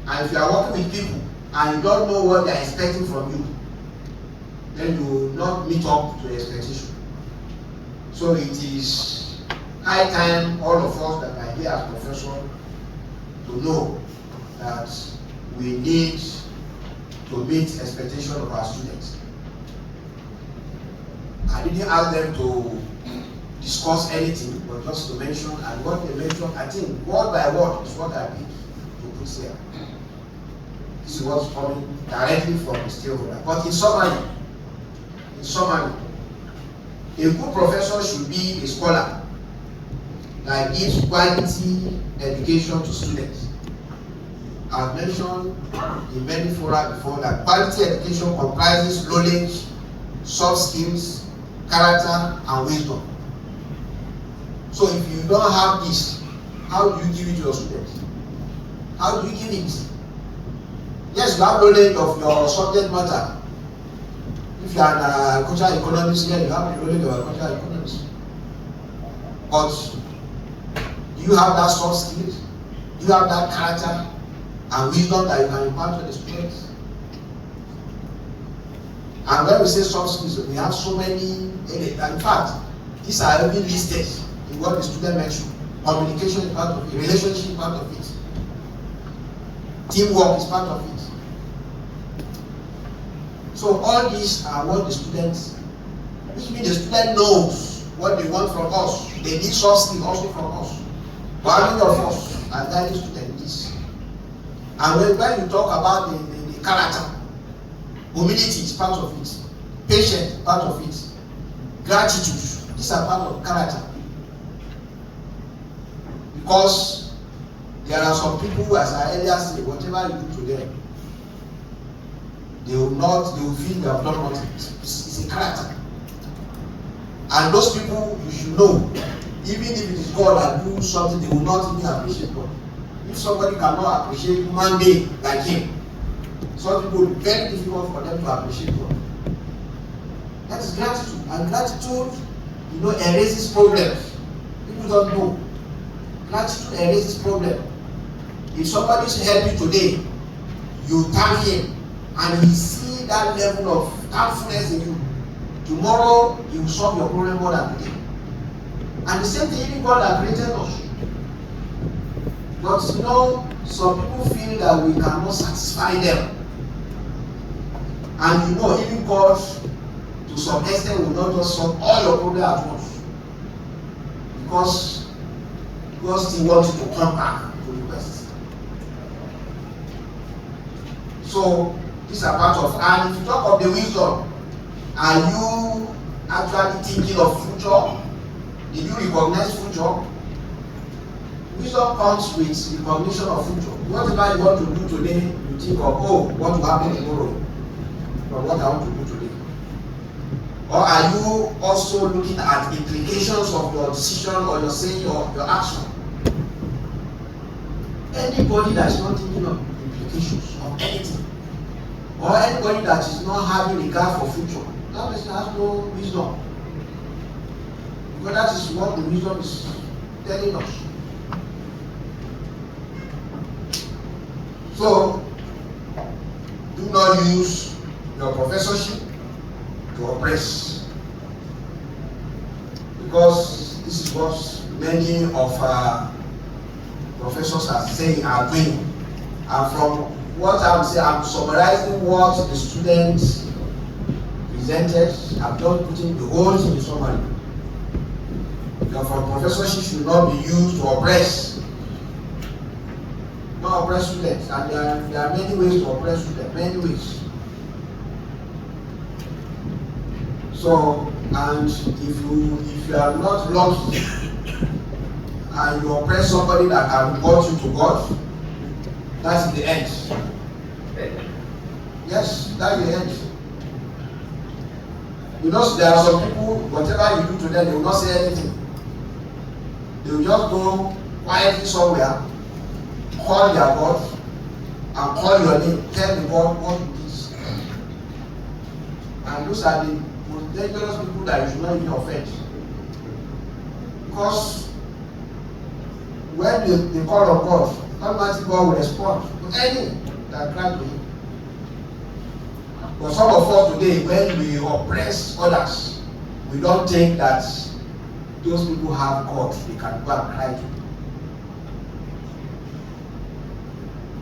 Speaker 1: And if you are working with people and you don't know what they are expecting from you, then you will not meet up to the expectation. So it is high time all of us that are here as professors to know that we need to meet expectations of our students. I didn't ask them to discuss anything, but just to mention, and what they mentioned, I think word by word is what I pick to put here. This is what's coming directly from the stakeholder. But in summary, a good professor should be a scholar that gives quality education to students. I've mentioned in many fora before that quality education comprises knowledge, soft skills, character, and wisdom. So if you don't have this, how do you give it to your students? How do you give it? Yes, you have knowledge of your subject matter. If you are an agricultural economist, then you have the knowledge of agricultural economics. But Do you have that soft skills? Do you have that character and wisdom that you can impart to the students? And when we say soft skills, we have so many. In fact, these are even listed in what the student mentioned. Communication is part of it, relationship is part of it, teamwork is part of it. So all these are what the students, which means the student knows what they want from us. They need soft skills also from us. But how many of us are guiding students this? And when you talk about the character, humility is part of it, patience part of it, gratitude, these are part of character. Because there are some people who, as I earlier said, whatever you do to them, they will feel they have done nothing. It's a character. And those people, you should know, even if it is God that do something, they will not even appreciate God. If somebody cannot appreciate human being like him, some people, it's very difficult for them to appreciate God. That is gratitude. And gratitude, erases problems. People don't know. Gratitude erases problem. If somebody is helping today, you thank him, and he see that level of thankfulness in you. Tomorrow, he will solve your problem more than today. And the same thing, even God that created us. But some people feel that we cannot satisfy them. And even God, to some extent, will not just solve all your problems at once. Because God still wants you to come back to the West. So, these are part of, and if you talk of the wisdom, are you actually thinking of future? Did you recognize future? Wisdom comes with recognition of future. Whatever you want to do today, you think of, what will happen tomorrow from what I want to do today. Or are you also looking at implications of your decision or your saying or your action? Anybody that is not thinking of implications of anything, or anybody that is not having regard for future, that person has no wisdom. Because that is what the wisdom is telling us. So, do not use your professorship to oppress. Because this is what many of our professors are saying, are doing. And from what I'm saying, I'm summarizing what the students presented. I'm just putting the whole thing in summary. Therefore, professorship should not be used to oppress. Not oppress students. And there are many ways to oppress students, many ways. So, and if you are not lucky and you oppress somebody that can report you to God, that is the end. Yes, that is the end. There are some people, whatever you do to them, they will not say anything. They will just go quietly somewhere, call their God, and call your name, tell the God what it is. And those are the most dangerous people that you should not even offend. Because when they call on God, Almighty God will respond to any that cry to him. But some of us today, when we oppress others, we don't think that those people have God they can go and cry to.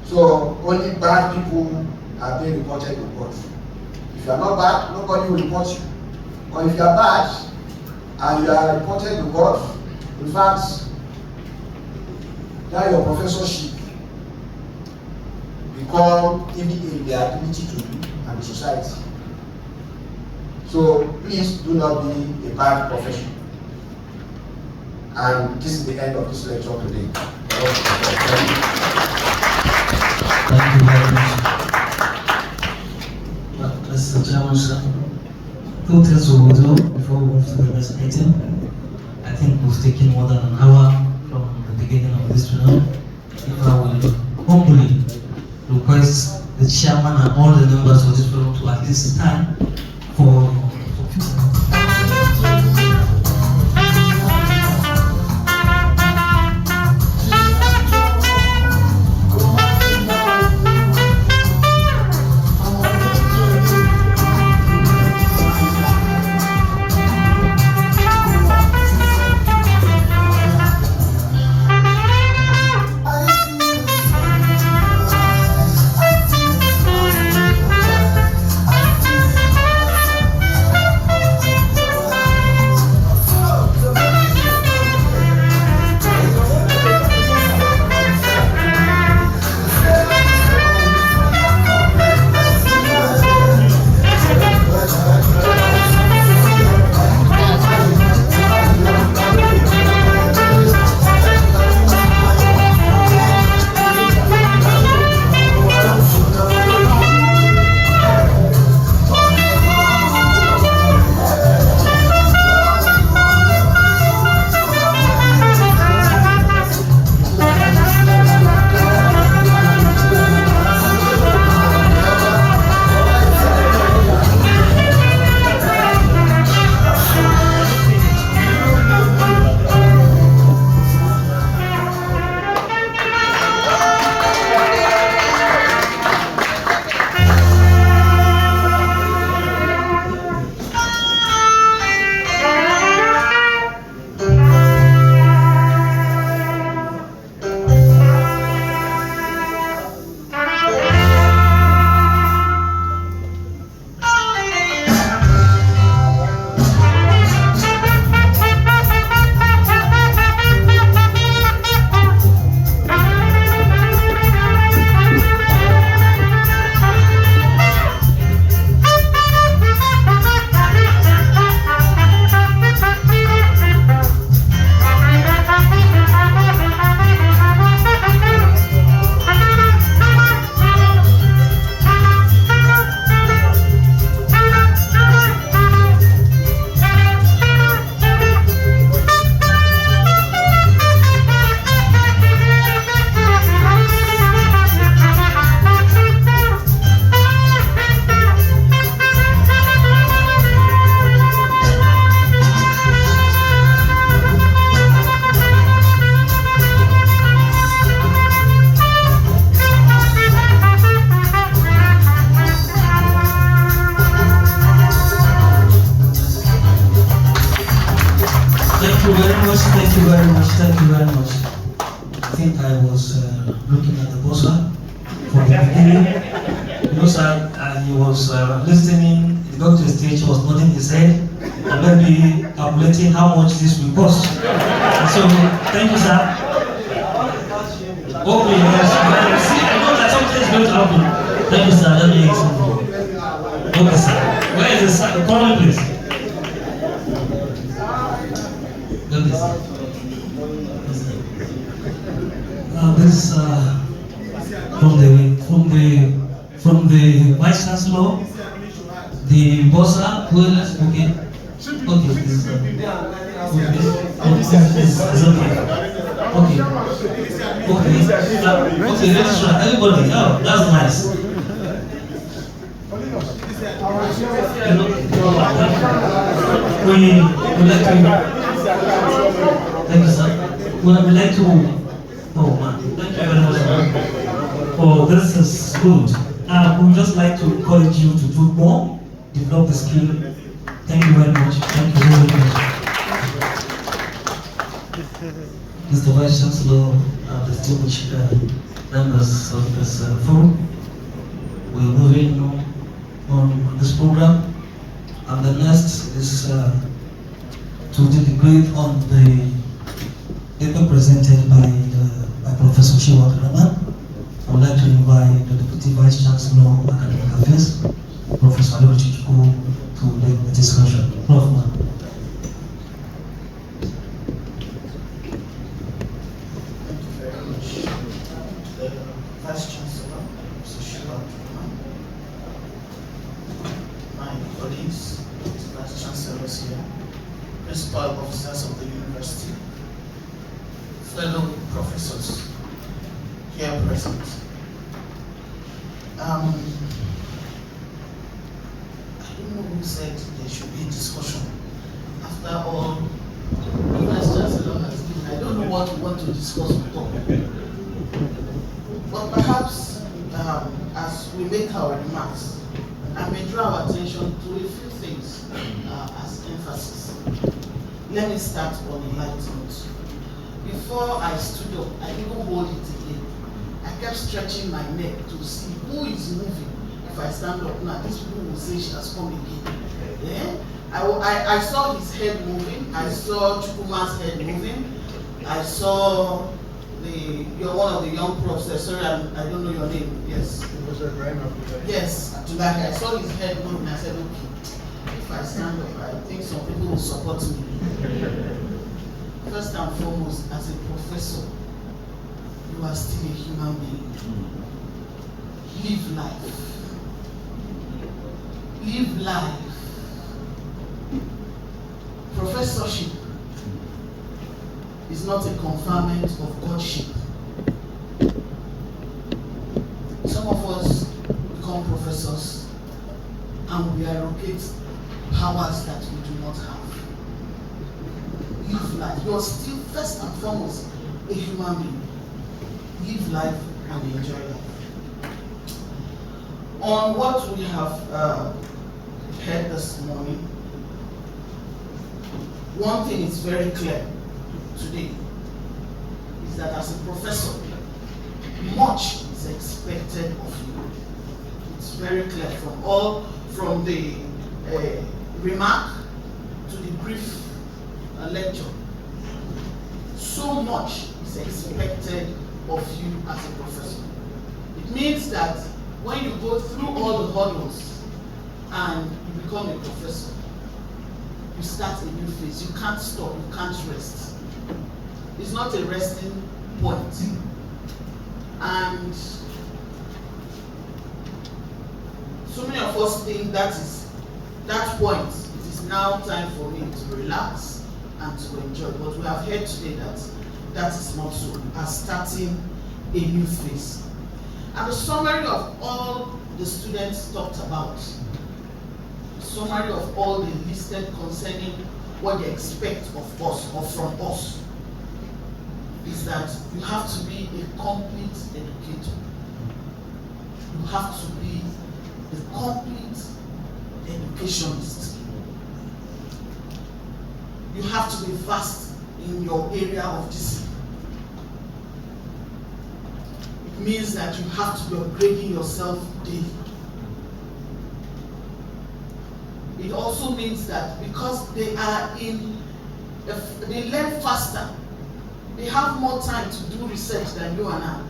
Speaker 1: So only bad people are being reported to God. If you are not bad, nobody will report you. But if you are bad and you are reported to God, in fact, that your professorship become even in their ability to do and the society. So please do not be a bad profession. And this is the end of this lecture today.
Speaker 2: Thank you very much. Mr. Chairman, sir. Two things we will do before we move to the next item. I think we've taken more than an hour from the beginning of this program. If I will humbly request the chairman and all the members of this program to at least stand for feeling. You know, sir, he was listening, he got to the stage, he was nodding his head, and maybe calculating how much this will cost. So, thank you, sir. Okay, yes. See, I know that something is going to happen. Thank you, sir. Let me explain. Okay, sir. Where is the sir? Call me, please. Okay, sir. This from the Vice-Chancellor, the Bossa, who else? Okay, this is okay. It's okay. Okay, let's try. Everybody, oh, that's nice. We would like to. Thank you, sir. We would like to. Oh man, thank you very much. Oh, this is good. We would just like to encourage you to do more, develop the skill. Thank you very much. Thank you very much. Mr. Vice-Chancellor, distinguished members of this forum, we're moving on this program. And the next is to deliberate on the paper presented by Professor Shehu Abdul Rahman. I would like to invite the Deputy Vice-Chancellor of Academic Affairs, Professor Chichiko, to lead the discussion. Prof.
Speaker 3: Vice-Chancellor, Professor Shehu Abdul Rahman, my colleagues, Vice-Chancellors here, principal officers of the university, fellow professors here present. I don't know who said there should be a discussion. After all, the Vice-Chancellor has given, I don't know what we want to discuss with them. But perhaps as we make our remarks, I may draw our attention to a few things as emphasis. Let me start on a light note. Before I stood up, I didn't hold it again. I kept stretching my neck to see who is moving. If I stand up now, these people will say she has come again. Yeah? I saw his head moving. I saw Chukwuma's head moving. I saw you're one of the young profs. Sorry, I don't know your name. Yes. Yes, Abdullahi. I saw his head moving. I said, okay, if I stand up, I think some people will support me. First and foremost, as a professor, you are still a human being. Live life. Live life. Professorship is not a conferment of godship. Some of us become professors and we allocate powers that we do not have. Live life. You're still first and foremost a human being. Live life and enjoy life. On what we have heard this morning, one thing is very clear today is that as a professor, much is expected of you. It's very clear from the remark to the brief lecture. So much is expected of you as a professor. It means that when you go through all the hurdles and you become a professor, you start a new phase. You can't stop, you can't rest. It's not a resting point. And so many of us think that point, it is now time for me to relax and to enjoy. But we have heard today that that is not so. We are starting a new phase. And the summary of all the students talked about, the summary of all they listed concerning what they expect of us or from us, is that you have to be a complete educator. You have to be a complete educationist. You have to be vast in your area of discipline. It means that you have to be upgrading yourself daily. It also means that because they learn faster, they have more time to do research than you and I.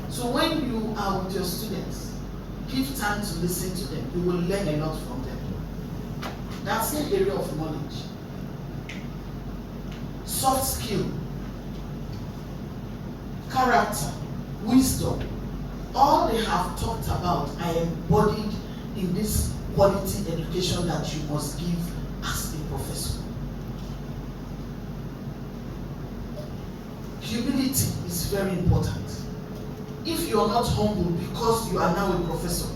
Speaker 3: So when you are with your students, give time to listen to them. You will learn a lot from them. That's the area of knowledge. Soft skill, character, wisdom, all they have talked about are embodied in this quality education that you must give as a professor. Humility is very important. If you are not humble because you are now a professor,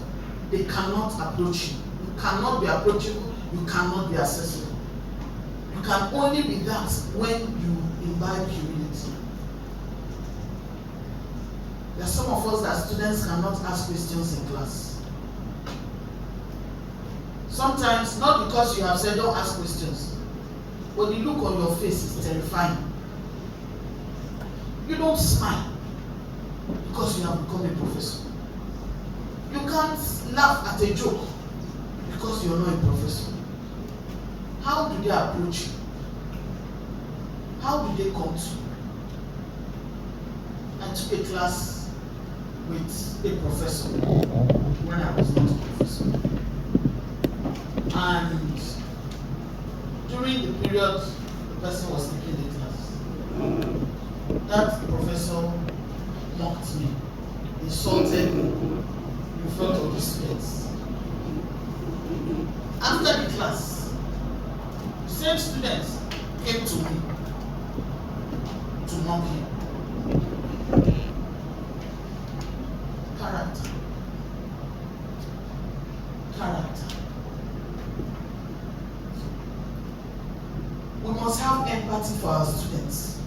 Speaker 3: they cannot approach you. You cannot be approachable, you cannot be accessible. You can only be that when you imbibe humility. There are some of us that students cannot ask questions in class. Sometimes, not because you have said don't ask questions, but the look on your face is terrifying. You don't smile because you have become a professor. You can't laugh at a joke because you're not a professor. How do they approach you? How do they come to you? I took a class with a professor when I was not a professor. And during the period the person was taking the class, that professor mocked me, insulted me in front of the students. After the class, the same students came to me to mock him. Character. Character. We must have empathy for our students.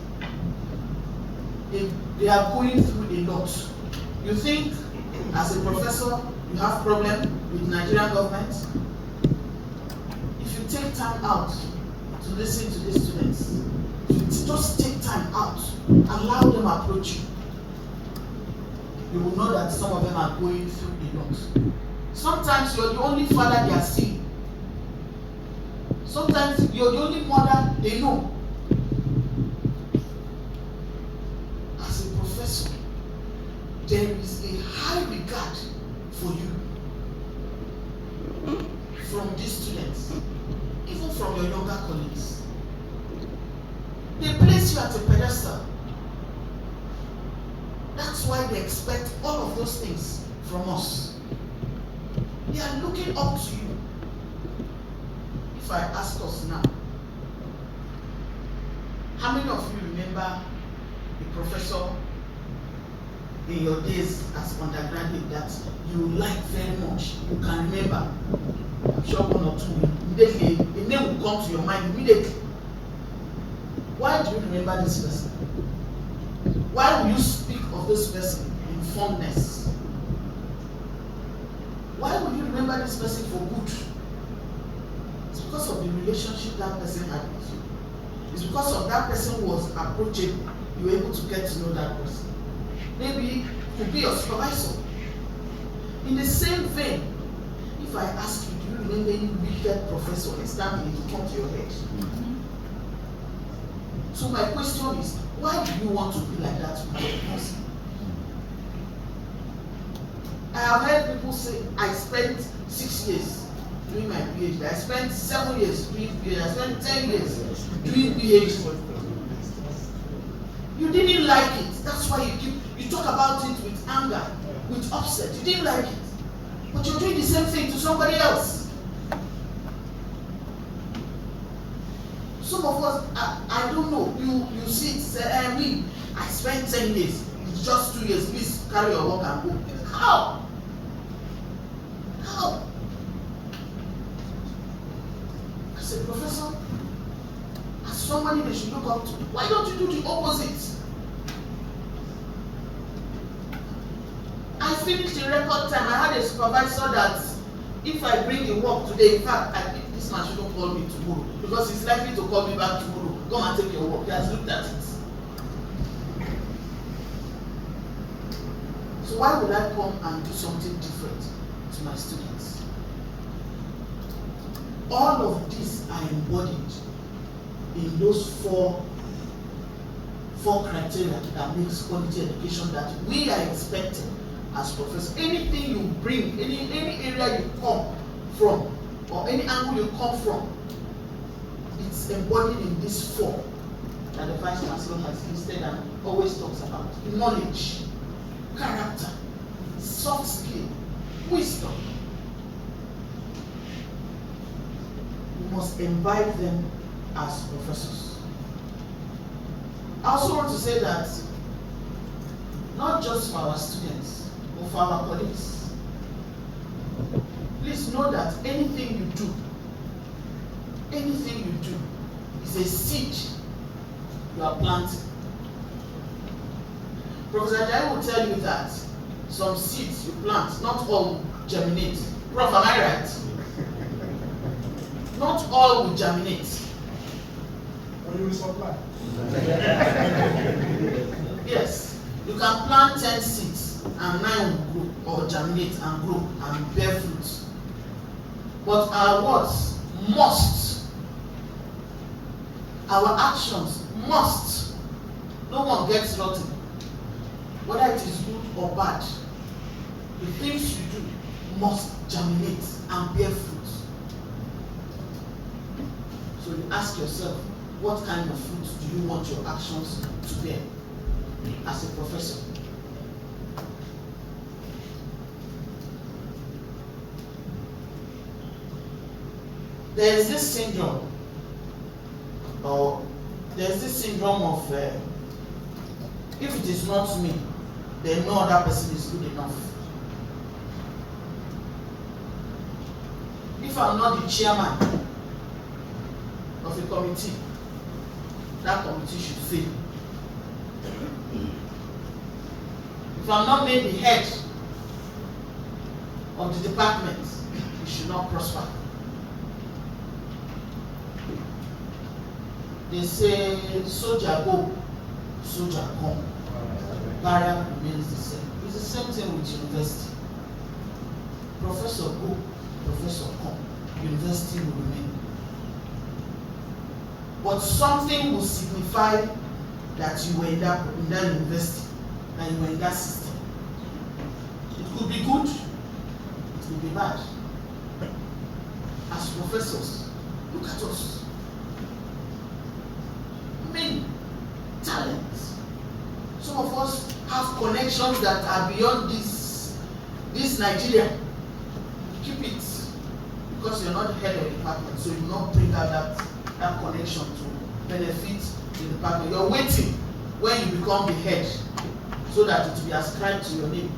Speaker 3: They are going through a lot. You think, as a professor, you have problem with Nigerian government? If you take time out to listen to these students, if you just take time out, allow them approach you, you will know that some of them are going through a lot. Sometimes you're the only father they are seeing. Sometimes you're the only mother they know. As a professor, there is a high regard for you from these students, even from your younger colleagues. They place you at a pedestal. That's why they expect all of those things from us. They are looking up to you. If I ask us now, how many of you remember a professor in your days as undergraduate that you like very much? You can remember. I'm sure one or two. Immediately, a name will come to your mind immediately. Why do you remember this person? Why will you speak of this person in fondness? Why will you remember this person for good? It's because of the relationship that person had with you. It's because of that person who was approachable. You were able to get to know that person. Maybe it could be your supervisor. In the same vein, if I ask you, do you remember any wicked professor, instantly it will come to your head. So my question is, why do you want to be like that with your person? I have heard people say, I spent 6 years doing my PhD. I spent 7 years doing PhD. I spent 10 years doing PhD. You didn't like it. That's why you talk about it with anger, with upset. You didn't like it. But you're doing the same thing to somebody else. Some of us, I don't know, you see it, say, I spent 10 years, it's just 2 years, please carry your work and go. How? How? As a professor, as somebody they should look up to, why don't you do the opposite? I finished in record time. I had a supervisor that if I bring the work today, in fact, I think this man shouldn't call me tomorrow because he's likely to call me back tomorrow. Come and take your work. He has looked at it. So why would I come and do something different to my students? All of these are embodied in those four criteria that makes quality education that we are expecting as professors. Anything you bring, any area you come from, or any angle you come from, it's embodied in these four that the Vice-Chancellor has listed and always talks about. Knowledge, character, soft skill, wisdom. We must imbibe them as professors. I also want to say that not just for our students, but for our colleagues. Please know that anything you do is a seed you are planting. Professor Jai will tell you that some seeds you plant, not all germinate. Prof, am I right? Not all will germinate.
Speaker 4: Or you will supply.
Speaker 3: Yes, you can plant 10 seeds and 9 will grow or germinate and grow and bear fruit. But our words must, our actions must, no one gets rotten. Whether it is good or bad, the things you do must germinate and bear fruit. So you ask yourself, what kind of fruit do you want your actions to bear as a professor? There is this syndrome, of if it is not me, then no other person is good enough. If I'm not the chairman of a committee, that committee should fail. If I'm not made the head of the department, it should not prosper. They say, soldier go, soldier come. Barrier remains the same. It's the same thing with university. Professor go, professor come. University will remain. But something will signify that you were in that university, that you were in that system. It could be good, it could be bad. As professors, look at us. Many talents. Some of us have connections that are beyond this Nigeria. Keep it, because you're not the head of the department, so you will not bring out that connection to benefit the department. You're waiting when you become the head so that it will be ascribed to your name.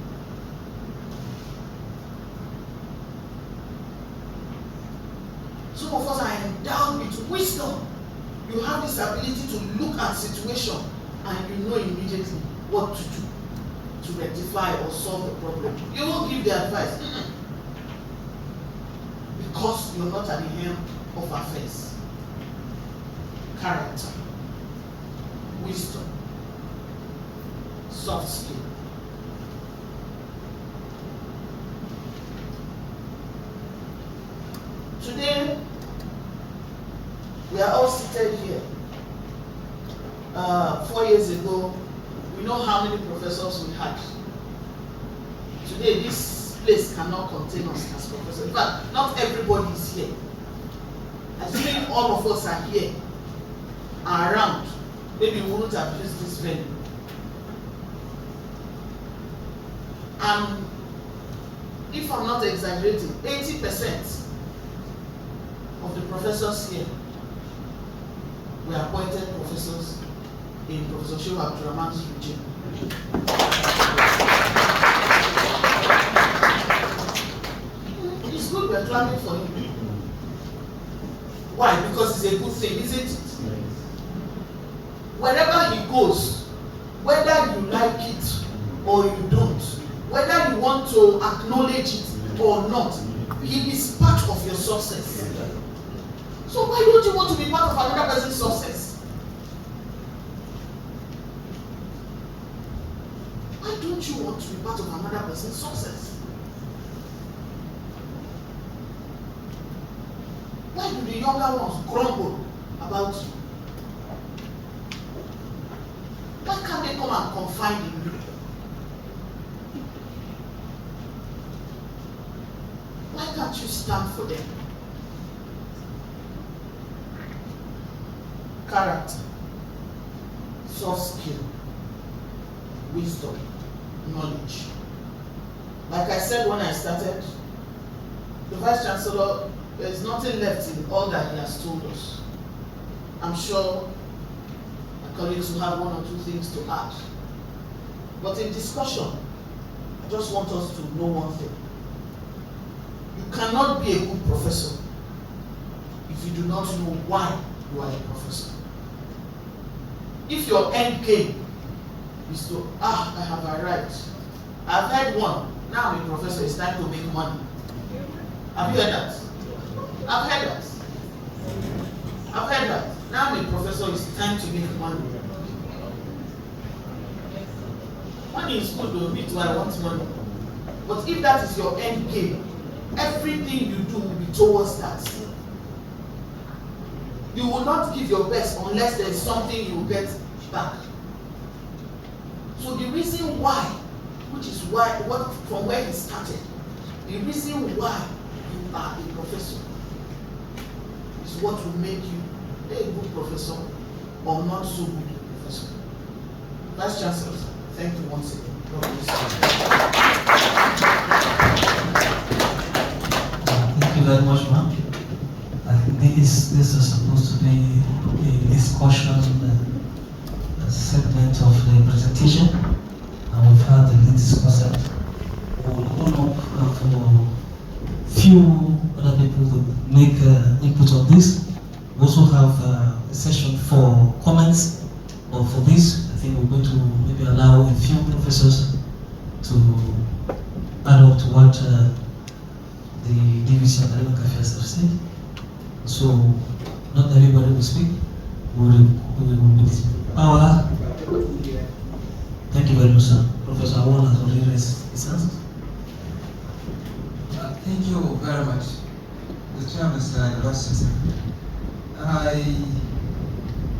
Speaker 3: Some of us are endowed with wisdom. You have this ability to look at situation and you know immediately what to do to rectify or solve the problem. You won't give the advice because you're not at the helm of affairs. Character, wisdom, soft skill. Today, we are all seated here. 4 years ago, we know how many professors we had. Today, this place cannot contain us as professors. In fact, not everybody is here. Assuming all of us are here, are around, maybe we wouldn't have used this venue. And if I'm not exaggerating, 80% of the professors here were appointed professors in Professor Shehu Abdul Rahman's regime. It's good we're clapping for him. Why? Because it's a good thing, isn't it? Wherever he goes, whether you like it or you don't, whether you want to acknowledge it or not, he is part of your success. So why don't you want to be part of another person's success? Why don't don't you want to be part of another person's success? Why do the younger ones grumble about you? Why can't they come and confide in you? Why can't you stand for them? Character, soft skill, wisdom, knowledge. Like I said when I started, the Vice-Chancellor, there is nothing left in all that he has told us. I'm sure my colleagues will have one or two things to add. But in discussion, I just want us to know one thing. You cannot be a good professor if you do not know why you are a professor. If your end game is to, I have arrived. I've had one. Now I'm a professor, it's time to make money. Have you heard that? I've heard that. I've heard that. Now I'm a professor, it's time to make money. Money is good though, me too, I want money. But if that is your end game, everything you do will be towards that. You will not give your best unless there is something you will get back. So the reason why, which is why, from where he started, the reason why you are a professor is what will make you a good professor or not so good a professor. Vice-Chancellor, thank you once again. God bless you.
Speaker 2: Thank you very much, ma'am. I think this is supposed to be a discussion segment of the presentation, and we've had a good discussion. We'll open up for few other people to make input on this. We also have a session for comments for this. I think we're going to maybe allow a few professors to add up to what the Division of Academic Affairs have said. So, not everybody will speak. We will meet. Thank you very much, sir. Professor Awon has already raised his hands.
Speaker 5: Thank you very much. The Chairman, sir, the Vice-Chancellor.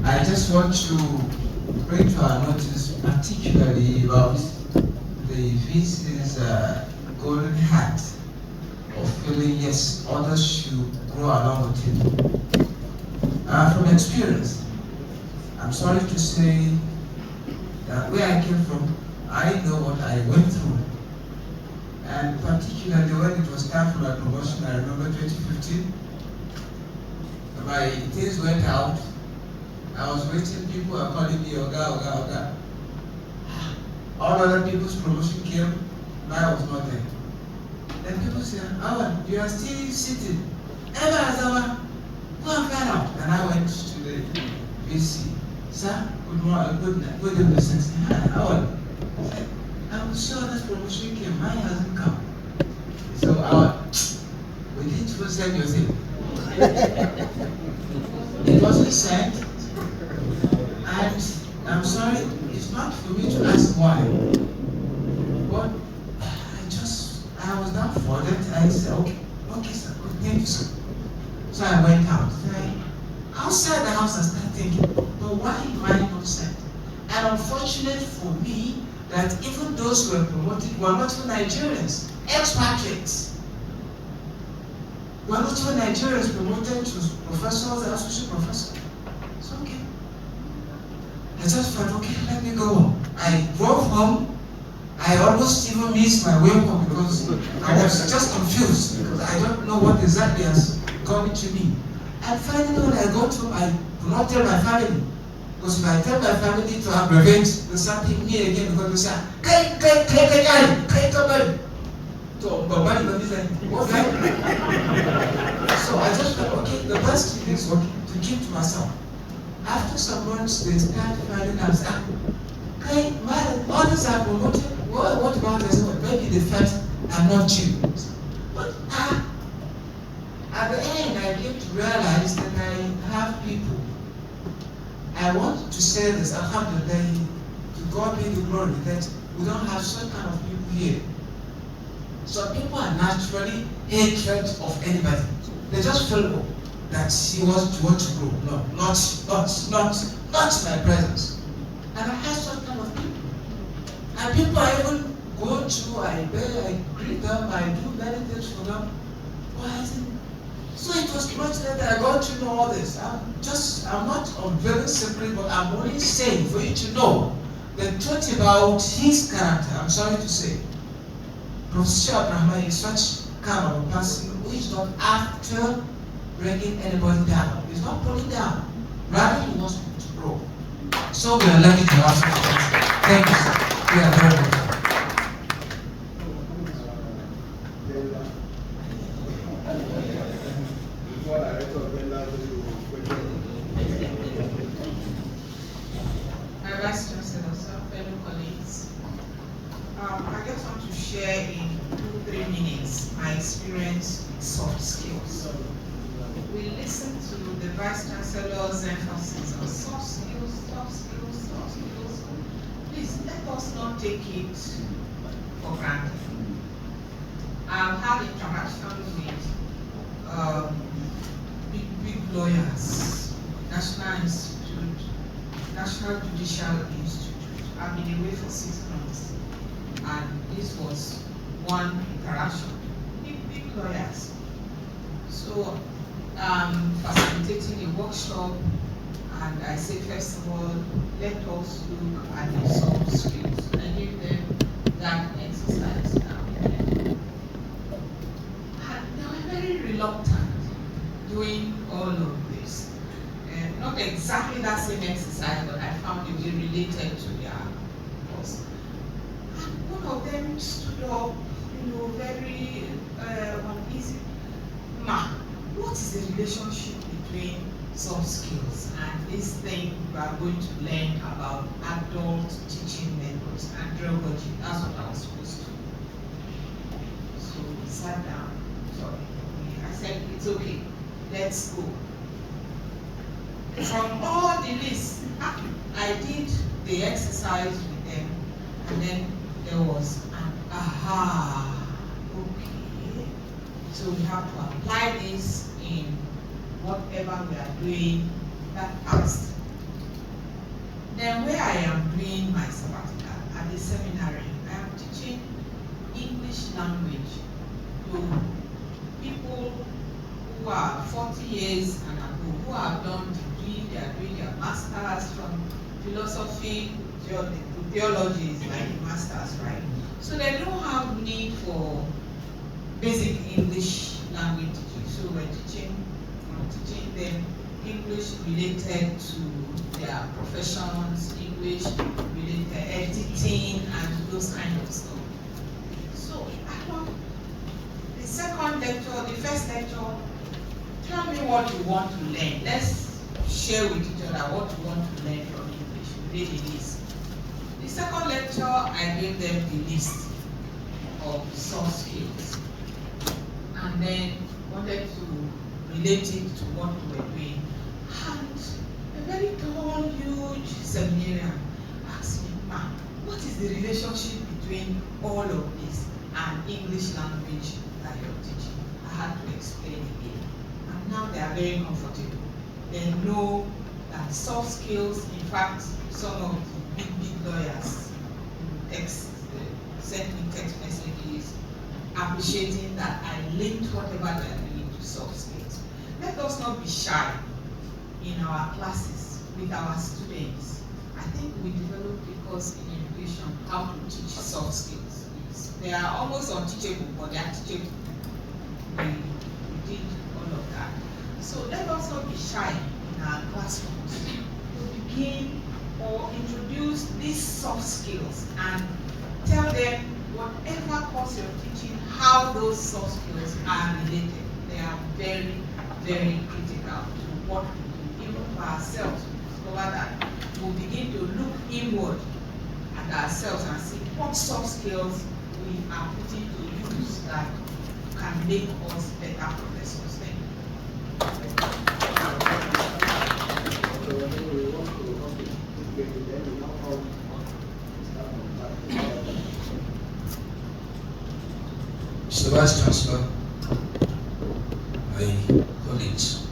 Speaker 5: I just want to bring to our notice particularly about the VC's golden hat of feeling, yes, others should grow along with him. From experience, I'm sorry to say that where I came from, I know what I went through. And particularly when it was time for my promotion, I remember 2015, my things went out. I was waiting, people were calling me Oga. All other people's promotion came, mine was not there. Then people said, Awan, you are still sitting. Ever as Awan, go and find out. And I went to the VC. Sir, good morning, good evening, sir. Awan, I was sure this promotion came, mine hasn't come. So Awan, we didn't even send your thing. It wasn't sent. And I'm sorry, it's not for me to ask why. But I was not for it. I said, okay, sir, thank you, sir. So I went out. Outside the house, I started thinking, but why am I not sent? And unfortunate for me, that even those who were promoted were not even Nigerians, expatriates. Were not even Nigerians promoted to professors and associate professors. So, okay. I just thought, okay, let me go. I drove home. I almost even missed my way home because I was just confused because I don't know what exactly has come to me. And finally, when I got home, I do not tell my family. Because if I tell my family to have revenge, they'll start hitting me again because they say, so I just thought, okay, the best thing is to keep to myself. After some months, they start finding out, okay, others are promoted. What about this one? Maybe the first I'm not you. But at the end, I came to realize that I have people. I want to say this, alhamdulillah, to God be the glory, that we don't have such kind of people here. Some people are naturally hatred of anybody. They just feel that he want to grow. No, not my presence. And I have such kind of people. And people I even go to, I beg, I greet them, I do many things for them. So it was much later I got to know all this. I'm not unveiling secret, but I'm only saying for you to know the truth about his character. I'm sorry to say. Prof. Shehu Abdul Rahman is such kind of a person who is not after bringing anybody down. He's not pulling down. Rather, he wants people to grow. So we are lucky to have such a person. Thank you, sir. We are very grateful.
Speaker 6: Vice-Chancellor, sir, fellow colleagues. I just want to share in 2-3 minutes my experience with soft skills. We listened to the Vice-Chancellor's emphasis on soft skills, soft skills, soft skills. Please, let us not take it for granted. I've had interactions with big lawyers, National Judicial Institute. I've been away for 6 months, and this was one interaction. Big lawyers. So facilitating a workshop, and I say, first of all, let us look at the soft skills. I give them that exercise. And they were very reluctant doing all of this. Not exactly that same exercise, but I found it related to their course. And one of them stood up, very uneasy. Ma, what is the relationship between soft skills and this thing we are going to learn about adult teaching methods and pedagogy? That's what I was supposed to do. So we sat down. Sorry. I said, it's okay. Let's go. From all the lists, I did the exercise with them, and then there was an aha. Okay. So we have to apply this in whatever we are doing that past. Then where I am doing my sabbatical at the seminary, I am teaching English language to people who are 40 years and above, who have done degree, they are doing their masters from philosophy to theology is like a masters, right? So they don't have need for basic English language teaching. So I'm teaching them English related to their professions, English related editing and those kind of stuff. So I thought the second lecture, the first lecture, tell me what you want to learn. Let's share with each other what you want to learn from English. We read the list. The second lecture, I gave them the list of soft skills, and then wanted to relate it to what we were doing. And a very tall, huge seminarian asked me, "Ma, what is the relationship between all of this and English language that you're teaching?" I had to explain again. And now they are very comfortable. They know that soft skills, in fact, some of the big lawyers sent me text messages appreciating that I linked whatever they are doing to soft skills. Let us not be shy in our classes with our students. I think we developed a course in education how to teach soft skills. They are almost unteachable, but they are teachable. We did all of that. So let us not be shy in our classrooms to begin or introduce these soft skills and tell them whatever course you're teaching, how those soft skills are related. They are very, very critical to what we do. Even for ourselves, we discover that we'll begin to look inward at ourselves and see what soft skills we are putting to use that can make us better professors. Thank you.
Speaker 5: Mr. Vice-Chancellor, my colleagues.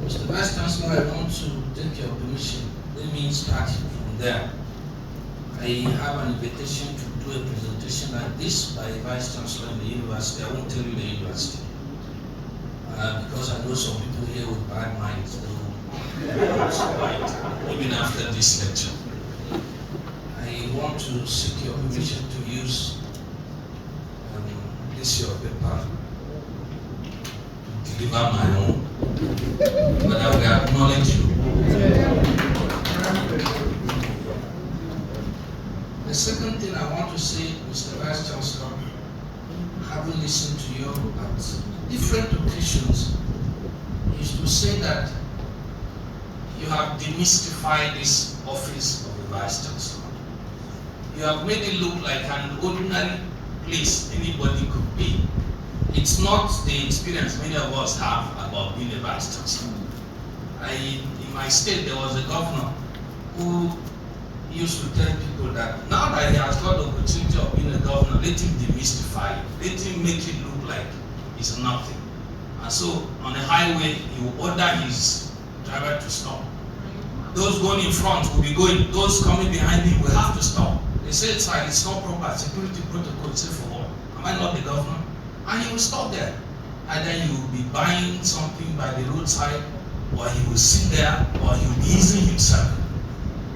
Speaker 5: Mr. Vice-Chancellor, I want to take your permission. Let me start from there. I have an invitation to do a presentation like this by a Vice-Chancellor in the university. I won't tell you the university. Because I know some people here with bad minds, even after this lecture. I want to seek your permission to use this your paper to deliver my own, but I will acknowledge you. The second thing I want to say, Mr. Vice-Chancellor, having listened to you at different occasions, is to say that you have demystified this office of the Vice-Chancellor. You have made it look like an ordinary place anybody could be. It's not the experience many of us have about being a Vice-Chancellor. In my state, there was a governor who used to tell people that now that he has got the opportunity of being a governor, let him demystify it. Let him make it look like it's nothing. And so on the highway, he will order his driver to stop. Those going in front will be going, those coming behind him will have to stop. They say it's like it's not proper, security protocol, say for what? Am I not the governor? And he will stop there. Either he will be buying something by the roadside, or he will sit there, or he will be easing himself.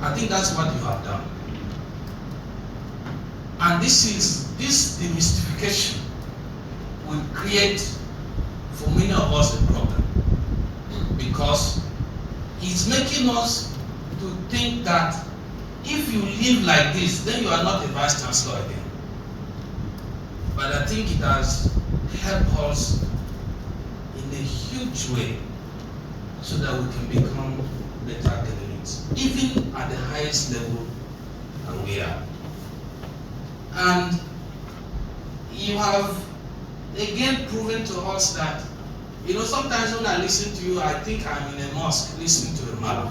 Speaker 5: I think that's what you have done. And this demystification will create for many of us a problem, because it's making us to think that if you live like this, then you are not a Vice-Chancellor again. But I think it has helped us in a huge way so that we can become better candidates, even at the highest level that we are. And you have again proven to us that, you know, sometimes when I listen to you, I think I'm in a mosque listening to a man.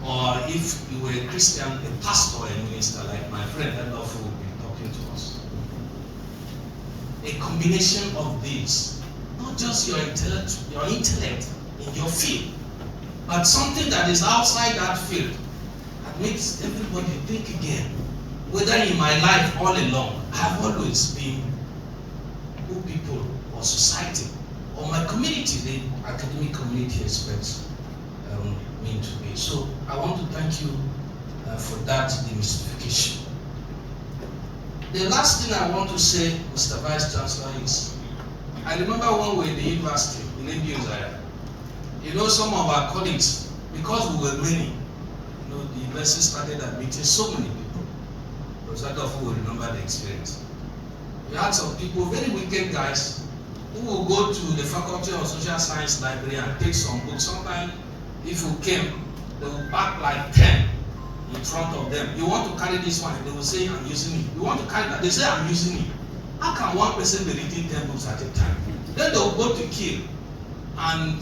Speaker 5: Or if you were a Christian, a pastor or a minister, like my friend Lafia will be talking to us. A combination of these, not just your intellect in your field, but something that is outside that field that makes everybody think again. Whether in my life all along, I have always been who people or society or my community, the academic community expects me to be. So I want to thank you for that demystification. The last thing I want to say, Mr. Vice-Chancellor, is I remember when we were in the university in India, you know, some of our colleagues, because we were many, you know, the university started admitting so many people. Professor Lafia will remember the experience. We had some people, very wicked guys, who will go to the Faculty of Social Science library and take some books. Sometimes, if you came, they will pack like 10 in front of them. You want to carry this one, they will say, I'm using it. You want to carry that, they say, I'm using it. How can one person be reading 10 books at a time? Then they will go to kill and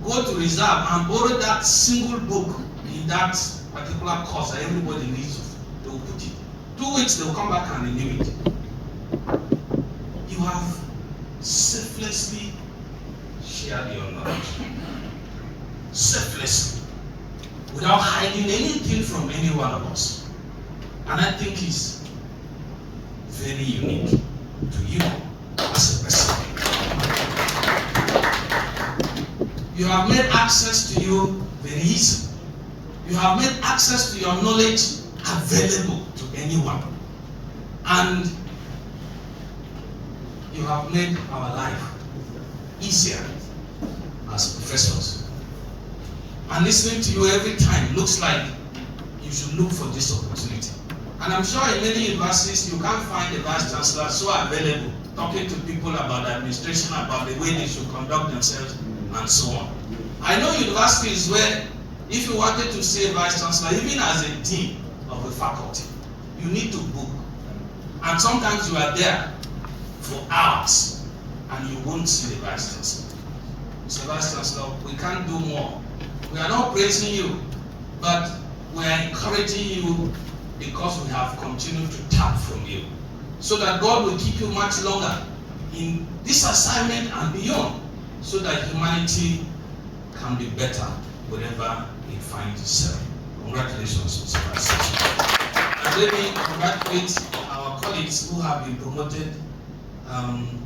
Speaker 5: go to reserve and borrow that single book in that particular course that everybody needs. They will put it. 2 weeks, they will come back and renew it. You have selflessly shared your knowledge. Selflessly. Without hiding anything from any one of us. And I think it's very unique to you as a person. You have made access to you very easy. You have made access to your knowledge available to anyone. And you have made our life easier as professors. And listening to you every time looks like you should look for this opportunity. And I'm sure in many universities you can't find a Vice-Chancellor so available, talking to people about the administration, about the way they should conduct themselves, and so on. I know universities where if you wanted to see a Vice-Chancellor, even as a dean of a faculty, you need to book. And sometimes you are there for hours and you won't see the Vice-Chancellor. Mr. Vice-Chancellor, we can't do more. We are not praising you, but we are encouraging you because we have continued to tap from you.
Speaker 7: so that God will keep you much longer in this assignment and beyond, so that humanity can be better wherever it finds itself. Congratulations, Mr. Vice-Chancellor. And let me congratulate our colleagues who have been promoted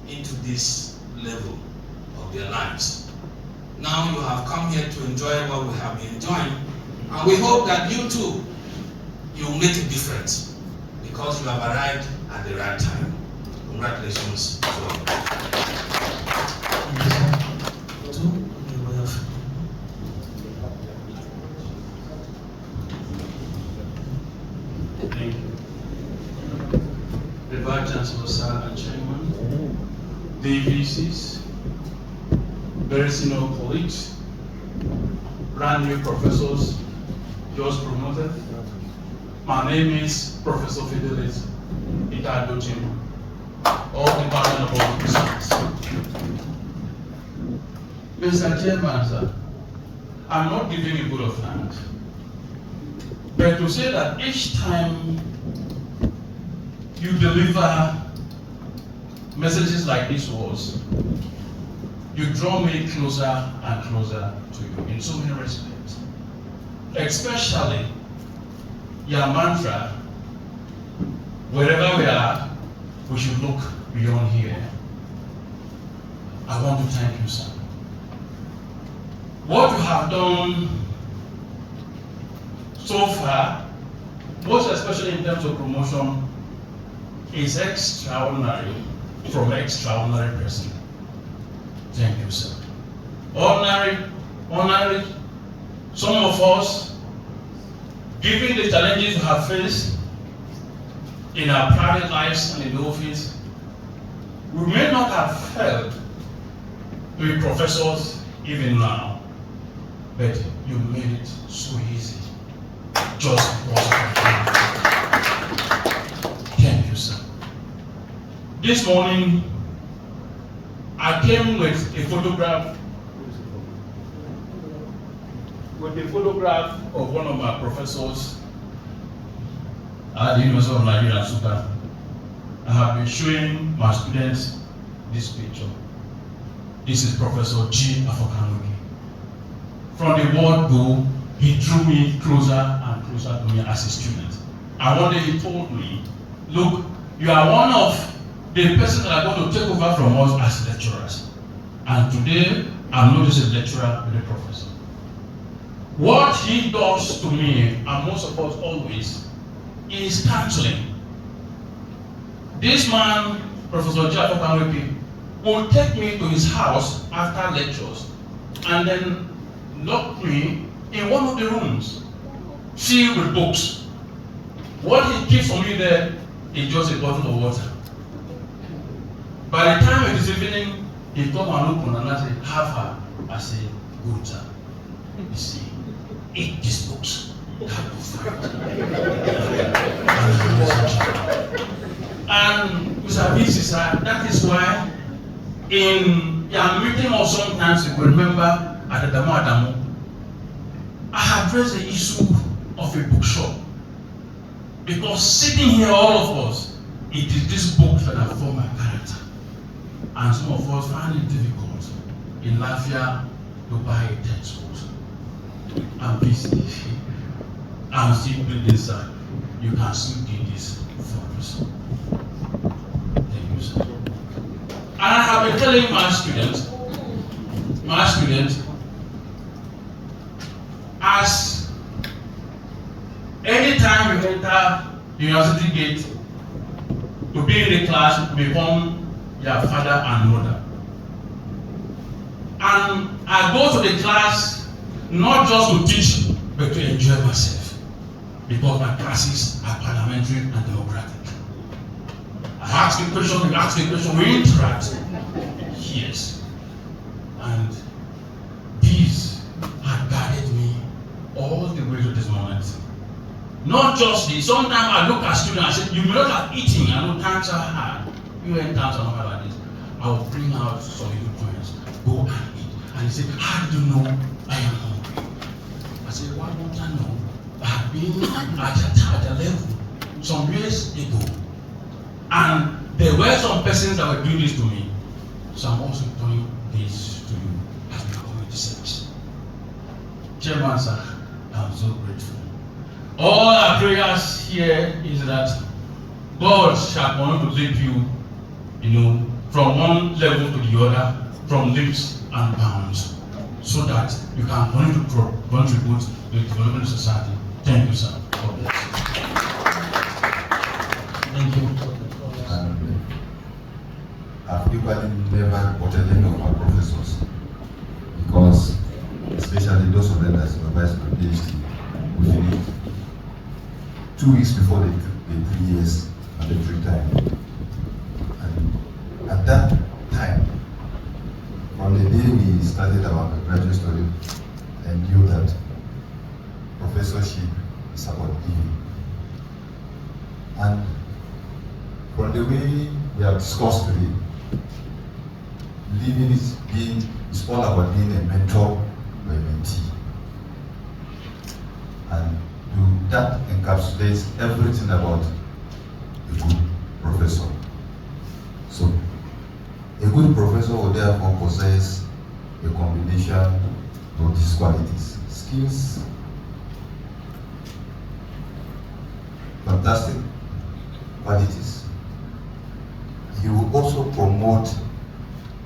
Speaker 7: into this level of their lives. Now you have come here to enjoy what we have been enjoying, and we hope that you too, you will make a difference, because you have arrived at the right time. Congratulations to all.
Speaker 8: Thank you. The Vice-Chancellor, Sir, and Chairman, the VCs, very senior colleagues, brand new professors just promoted. My name is Professor Fidelis Itadochim, all Department of Public Science. Mr. Chairman, sir, I'm not giving you good of thanks, but to say that each time you deliver messages like this was, you draw me closer and closer to you in so many respects. Especially your mantra, wherever we are, we should look beyond here. I want to thank you, sir. What you have done so far, most especially in terms of promotion, is extraordinary from an extraordinary person. Thank you, sir. Ordinary, some of us, given the challenges we have faced in our private lives and in the office, we may not have felt to be professors even now, but you made it so easy just because of you. Thank you, sir. This morning, I came with a photograph of one of my professors at the University of Nigeria, Nsukka. I have been showing my students this picture. This is Professor G. Afokanogi. From the word go, he drew me closer and closer to me as a student. And one day he told me, look, you are one of the persons that are going to take over from us as lecturers. And today, I'm not just a lecturer, but a professor. What he does to me, and most of us always, is counseling. This man, Professor J. Afokanogi, will take me to his house after lectures and then lock me in one of the rooms, filled with books. What he keeps for me there is just a bottle of water. By the time it is evening, he come and open and I say, have her. I say, good sir. You see, eat these books. And Mr. VC, sir, that is why in your meeting or sometimes you will remember at the Adamu, I have raised the issue of a bookshop. Because sitting here, all of us, it is this book that have formed my character. And some of us find it difficult in Lafia to buy a textbook. I'm busy. I'm still building, sir. You can still do this for us. Thank you, sir. And I have been telling my students, as anytime you enter the university gate, to be in the class, to become your father and mother. And I go to the class not just to teach, but to enjoy myself. Because my classes are parliamentary and democratic. I ask a question, you ask a question, we interact. Yes. And these have guided me all the way to this moment. Not just this. Sometimes I look at students, I say, you may not have eaten, I know times are hard. You ain't times are not hard like this. I will bring out some good points. Go and eat. And he said, how do you know I am hungry? I said, why don't I know? I have been at a level some years ago. And some persons that were doing this to me, so I'm also doing this to you as my community service. Chairman, sir, I'm so grateful. All our prayers here is that God shall continue to lift you, from one level to the other, from leaps and bounds, so that you can continue to contribute to the development of society. Thank you, sir. God bless you.
Speaker 2: Thank you.
Speaker 9: I've equally never reported any of my professors, because especially those of them that supervise my PhD, we finished 2 weeks before the 3 years mandatory time. And at that time, from the day we started our graduate study, I knew that professorship is about giving. And from the way we have discussed today, living is all about being a mentor or a mentee. And that encapsulates everything about a good professor. So, a good professor will therefore possess a combination of these qualities: skills, fantastic qualities. He will also promote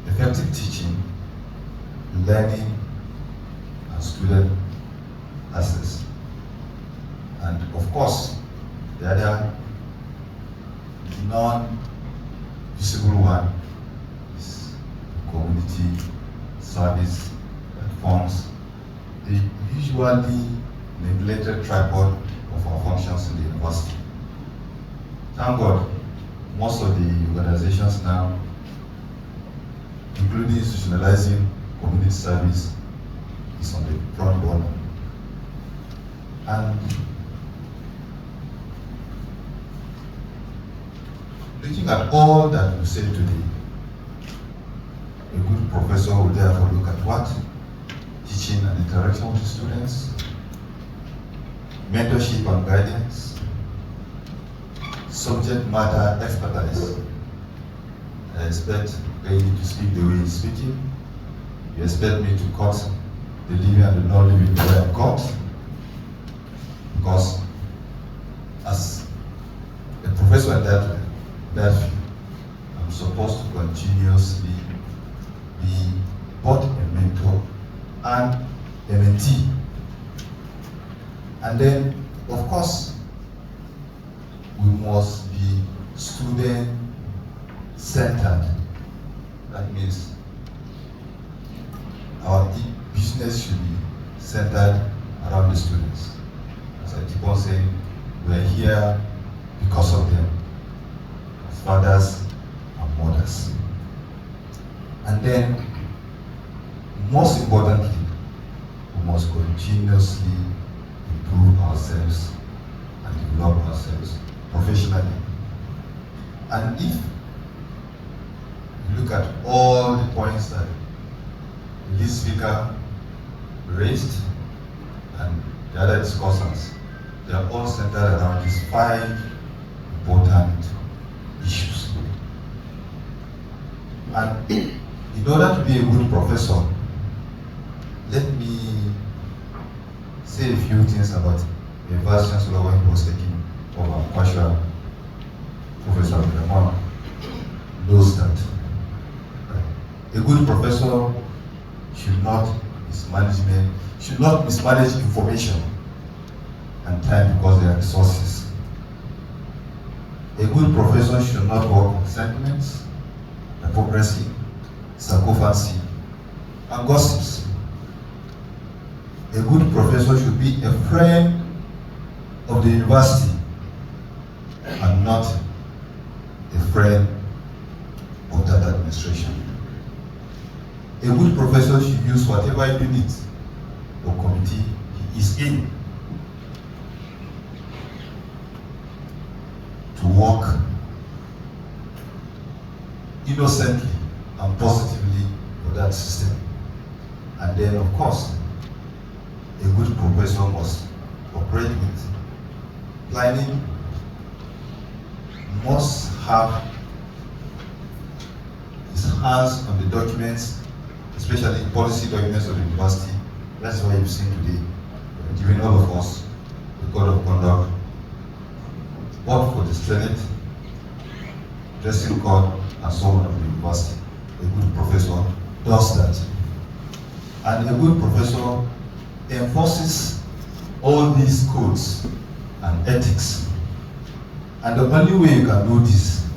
Speaker 9: effective teaching, learning, and student access. And of course, the other non-visible one is community service platforms, the usually neglected tripod of our functions in the university. Thank God, most of the organizations now, including institutionalizing community service, is on the front burner. And looking at all that we said today, a good professor will therefore look at what? Teaching and interaction with the students, mentorship and guidance, subject matter expertise. I expect you to speak the way he's speaking. You expect me to cut the living and the non-living the way I'm cut. Because as a professor at that field, I'm supposed to continuously be both a mentor and a mentee. And then, of course, we must be student-centered. That means our business should be centered around the students. As I keep on saying, we are here because of them, as fathers and mothers. And then, most importantly, we must continuously improve ourselves and develop ourselves professionally. And if you look at all the points that the lead speaker raised and the other discussants, they are all centered around these 5 important issues. And in order to be a good professor, let me say a few things about the Vice-Chancellor when he was taking over. Professor Abdul Rahman knows that a good professor should not mismanage information and time because they are resources. A good professor should not work on sentiments, hypocrisy, sycophancy, and gossips. A good professor should be a friend of the university and not a friend of that administration. A good professor should use whatever unit or committee he is in to work innocently and positively for that system. And then, of course, a good professor must operate with planning, must have hands on the documents, especially policy documents of the university. That's why you've seen today, giving all of us the code of conduct, both for the Senate, dressing code, and so on of the university. A good professor does that. And a good professor enforces all these codes and ethics. And the only way you can do this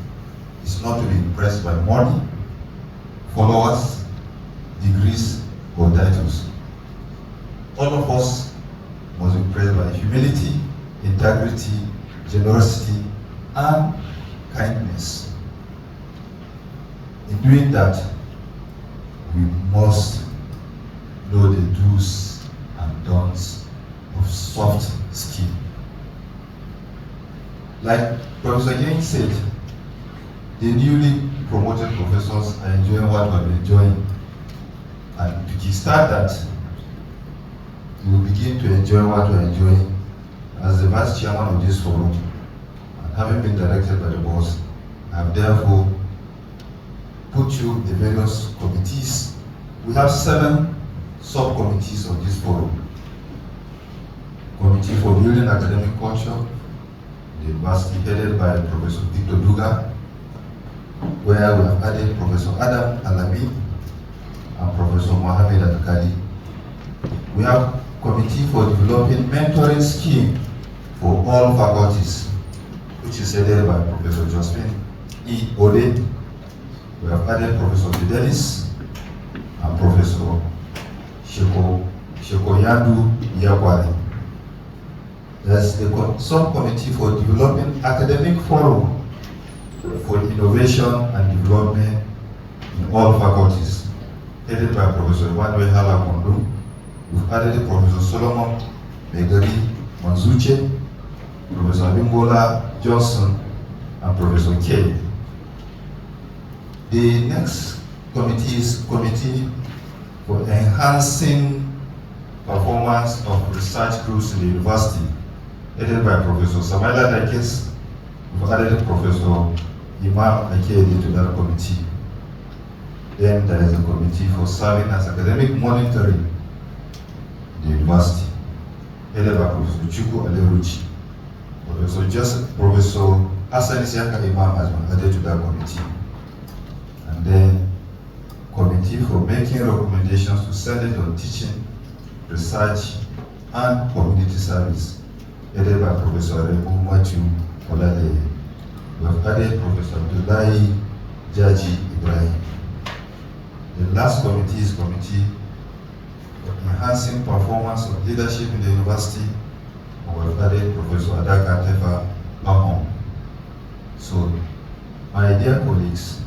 Speaker 9: is not to be impressed by money, followers, degrees, or titles. All of us must be impressed by humility, integrity, generosity, and kindness. In doing that, we must know the do's and don'ts of soft skill. Like Professor Yang said, the newly promoted professors are enjoying what we're enjoying. And to kickstart that, we will begin to enjoy what we're enjoying as the Vice Chairman of this forum. And having been directed by the boss, I have therefore put you in the various committees. We have 7 subcommittees of this forum. Committee for Building Academic Culture, the university headed by Professor Victor Duga, where we have added Professor Adam Alami and Professor Mohamed Adkali. We have Committee for Developing Mentoring Scheme for all faculties, which is headed by Professor Josephine E. Ode. We have added Professor Fidelis and Professor Shekoyandu Yakwari. There's the subcommittee for developing academic forum for innovation and development in all faculties, headed by Professor Emmanuel Halakondo. We've added Professor Solomon Megari Manzuche, Professor Abimbola Johnson, and Professor K. The next committee is Committee for Enhancing Performance of Research Groups in the University, headed by Professor Samaila Dakes. We've added Professor Imam Akede to that committee. Then there is a committee for serving as academic monitoring in the university, headed by Professor Chuku Aleruchi. Professor Hassan Isiaka Imam has been added to that committee. And then committee for making recommendations to Senate on teaching, research, and community service, headed by Professor Remu Matthew Olale. We have added Professor Abdullahi Jaji Ibrahim. The last committee is Committee for Enhancing Performance of Leadership in the University. We have added Professor Adaka Tefa Mahon. So, my dear colleagues,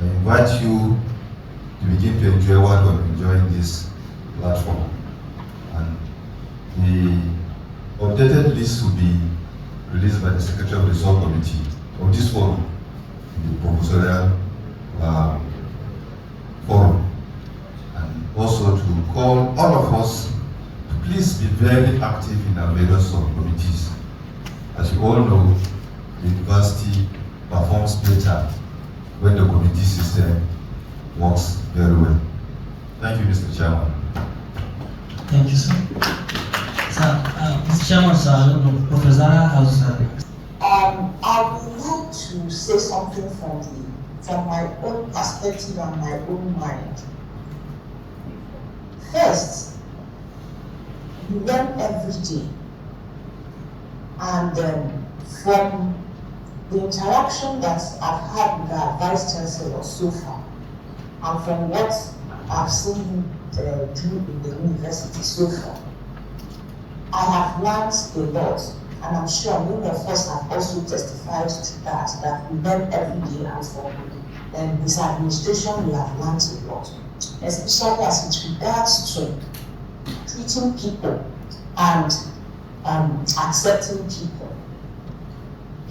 Speaker 9: I invite you to begin to enjoy what we're enjoying this platform. And the updated list will be released by the Secretary of the Subcommittee of this forum, the professorial forum. And also to call all of us to please be very active in our various subcommittees. As you all know, the university performs better when the committee system works very well. Thank you, Mr. Chairman.
Speaker 2: Thank you, sir. Sir, Mr. Chairman, sir, I don't know, Professor Zara has...
Speaker 10: I would like to say something from my own perspective and my own mind. First, you learn every day. And from the interaction that I've had with our Vice-Chancellor so far, and from what I've seen him do in the university so far, I have learned a lot, and I'm sure many of us have also testified to that we learn every day, and from this administration we have learned a lot, especially as it regards to treating people and accepting people.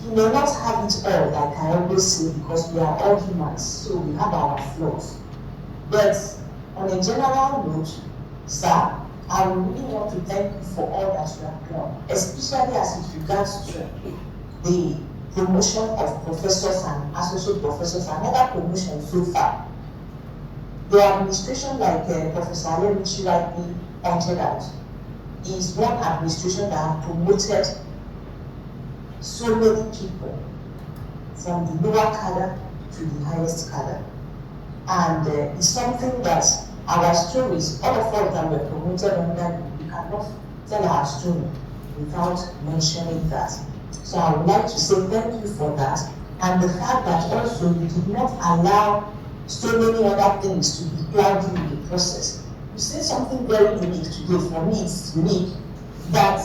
Speaker 10: He may not have it all, like I always say, because we are all humans, so we have our flaws. But on a general note, sir, I really want to thank you for all that you have done, especially as it regards to the promotion of professors and associate professors, another promotion so far. The administration, like Professor Alemichi rightly pointed out, is one administration that have promoted so many people from the lower cadre to the highest cadre. And it's something that our stories, all of us that were promoted under, we cannot tell our story without mentioning that. So I would like to say thank you for that. And the fact that also we did not allow so many other things to be cloudy in the process. You say something very unique today. For me, it's unique that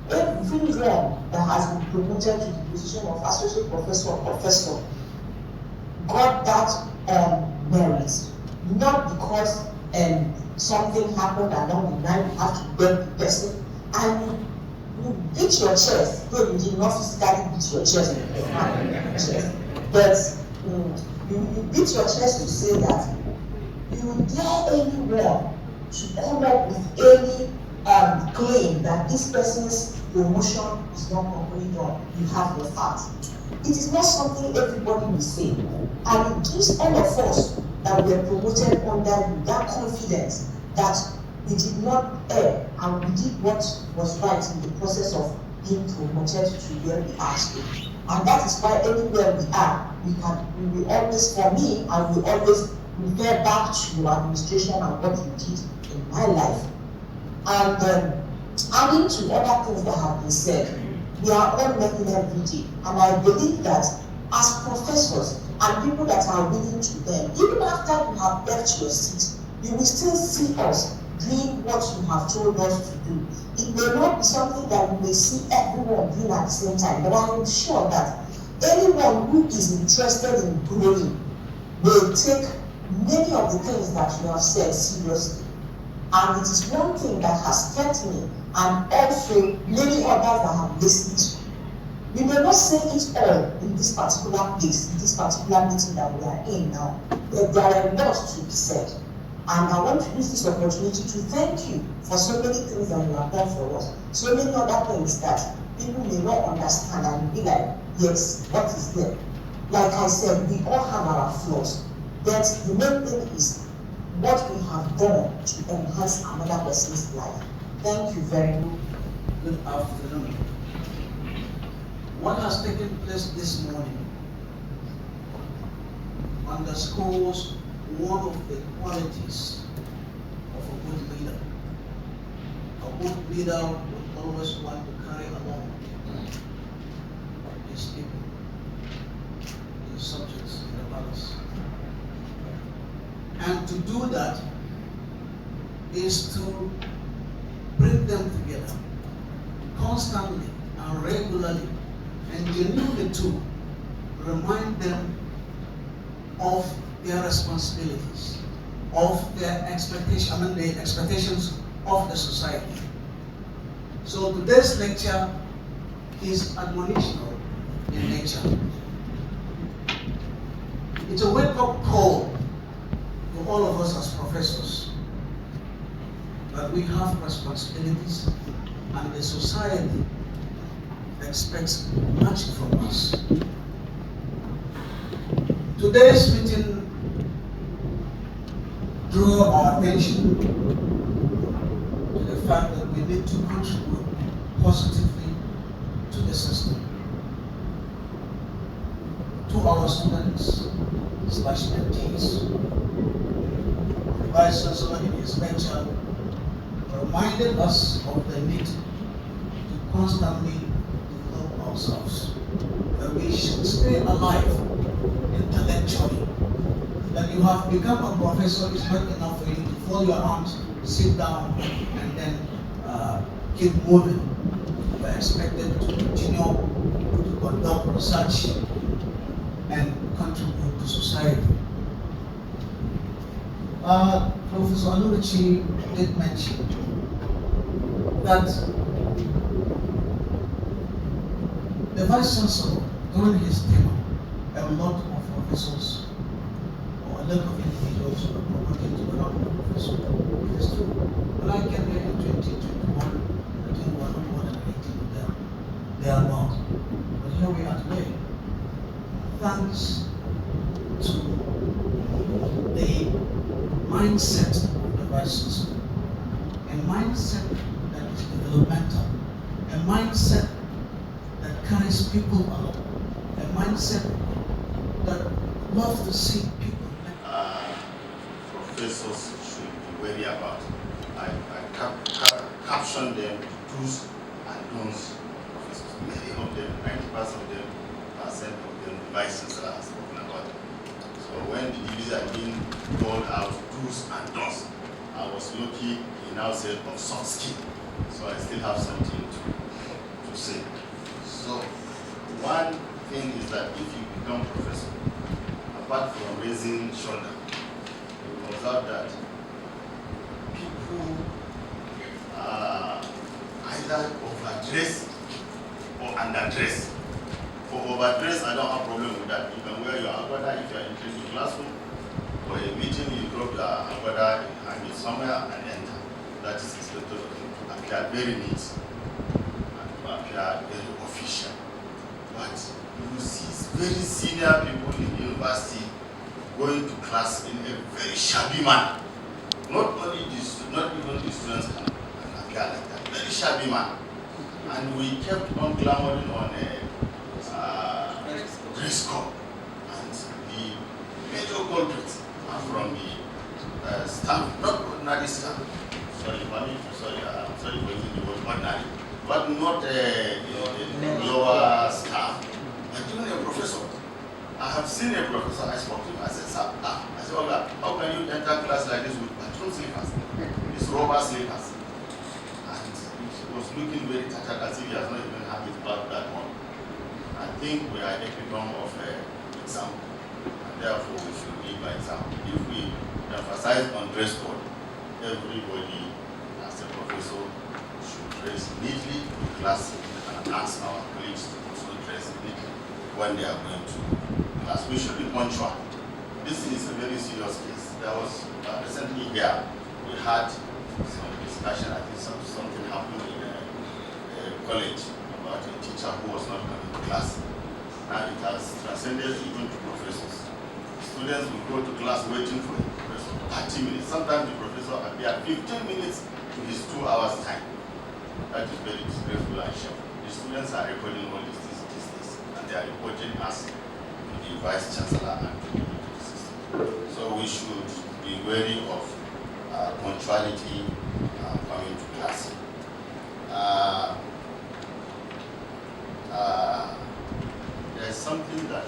Speaker 10: everyone that has been promoted to the position of associate professor or professor got that merit, not because something happened along the line, you have to beg the person, and you beat your chest, though you did not physically beat your chest, but you beat your chest to say that you dare anyone to come up with any claim that this person's promotion is not properly done. You have your facts. It is not something everybody will say, and it gives all of us that were promoted under you that confidence that we did not err and we did what was right in the process of being promoted to where we are today. And that is why anywhere we are, we will always, for me, I will always refer back to your administration and what you did in my life. And adding to other things that have been said, we are all learning every day. And I believe that as professors and people that are willing to learn, even after you have left your seat, you will still see us doing what you have told us to do. It may not be something that you may see everyone doing at the same time, but I am sure that anyone who is interested in growing will take many of the things that you have said seriously. And it is one thing that has kept me, and also many others that have listened to. We may not say it all in this particular place, in this particular meeting that we are in now, but there are a lot to be said. And I want to use this opportunity to thank you for so many things that you have done for us, so many other things that people may not understand and be like, yes, what is there? Like I said, we all have our flaws, but the main thing is what we have done to enhance another person's life. Thank you very much.
Speaker 11: Good afternoon. What has taken place this morning underscores one of the qualities of a good leader. A good leader would always want to carry along his people, his subjects in the palace. And to do that is to bring them together constantly and regularly, and genuinely to remind them of their responsibilities, of their expectations, the expectations of the society. So today's lecture is admonitional in nature. It's a wake-up call to all of us as professors that we have responsibilities, and the society expects much from us. Today's meeting drew our attention to the fact that we need to contribute positively to the system, to our students / mentees. The Vice-Chancellor in his lecture reminded us of the need to constantly develop ourselves, that we should stay alive intellectually. That you have become a professor is not enough for you to fold your arms, sit down, and then keep moving. You are expected to continue to conduct research and contribute to society. Professor Alemichi did mention that the Vice-Chancellor, during his tenure, a lot of professors or a lot of individuals were promoted to become a professor. It is true. When I came here in 2021, I think we were not more than 18 of them. They are not. But here we are today. Thanks to the mindset of the Vice-Chancellor, a mindset that is developmental, a mindset that carries people along, a mindset that loves to see people.
Speaker 12: Professors should be wary about. I caption them do's and don'ts. Professors, many of them, 90% of them, the Vice-Chancellor has spoken about it. So when the division had been called out do's and don'ts, I was lucky he now said of soft skin. So I still have something to say. So one thing is that if you become professor, apart from raising shoulder, you will observe that people either overdress or underdress. For overdress, I don't have problem with that. You can wear your agbada if you are entering the classroom, or a meeting, you drop your agbada and it's somewhere and enter. That is expected of you to appear very neat and to appear very official. But you see very senior people in the university going to class in a very shabby manner. Not even the students can appear like that. Very shabby manner. And we kept on clamoring on a dress code. And the major culprits are from the staff, not ordinary staff. Sorry, I'm sorry for using the word ordinary, but not the lower staff. But even a professor. I have seen a professor, I spoke to him, I said, sir, I said, Oga, how can you enter class like this with bathroom slippers? These rubber slippers. And he was looking very tattered as if he has not even had his back that one. I think we are epitome of example, and therefore we should lead by example. If we emphasize on dress code, everybody as a professor should dress neatly to class and ask our colleagues to also dress neatly when they are going to class. We should be punctual. This is a very serious case. There was recently here, we had some discussion, I think something happened in a college about a teacher who was not coming to class. Now it has transcended even to professors. Students will go to class waiting for the professor 30 minutes. Sometimes the professor appears 15 minutes to his 2 hours time. That is very disgraceful and shameful. The students are recording all these things, and they are reporting us to the Vice-Chancellor and to the system. So we should be wary of punctuality coming to class. There's something that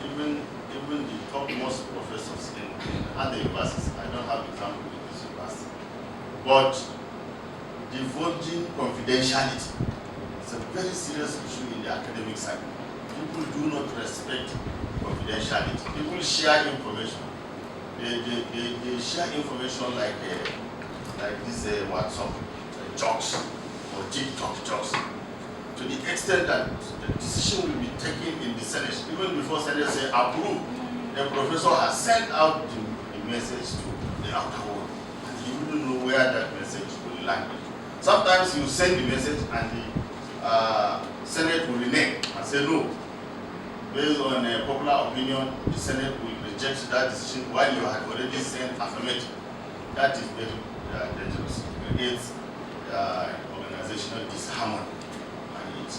Speaker 12: even the topmost professors in other universities, I don't have example in this university, but divulging confidentiality is a very serious issue in the academic side. People do not respect confidentiality. People share information. They share information like this WhatsApp jokes or TikTok jokes, to the extent that the decision will be taken in the Senate. Even before Senate say approve, the professor has sent out the message to the outer world, and you wouldn't know where that message will land. Sometimes you send the message and the Senate will renege and say no. Based on popular opinion, the Senate will reject that decision while you had already sent affirmative. That is very dangerous. It creates organizational disharmony, and it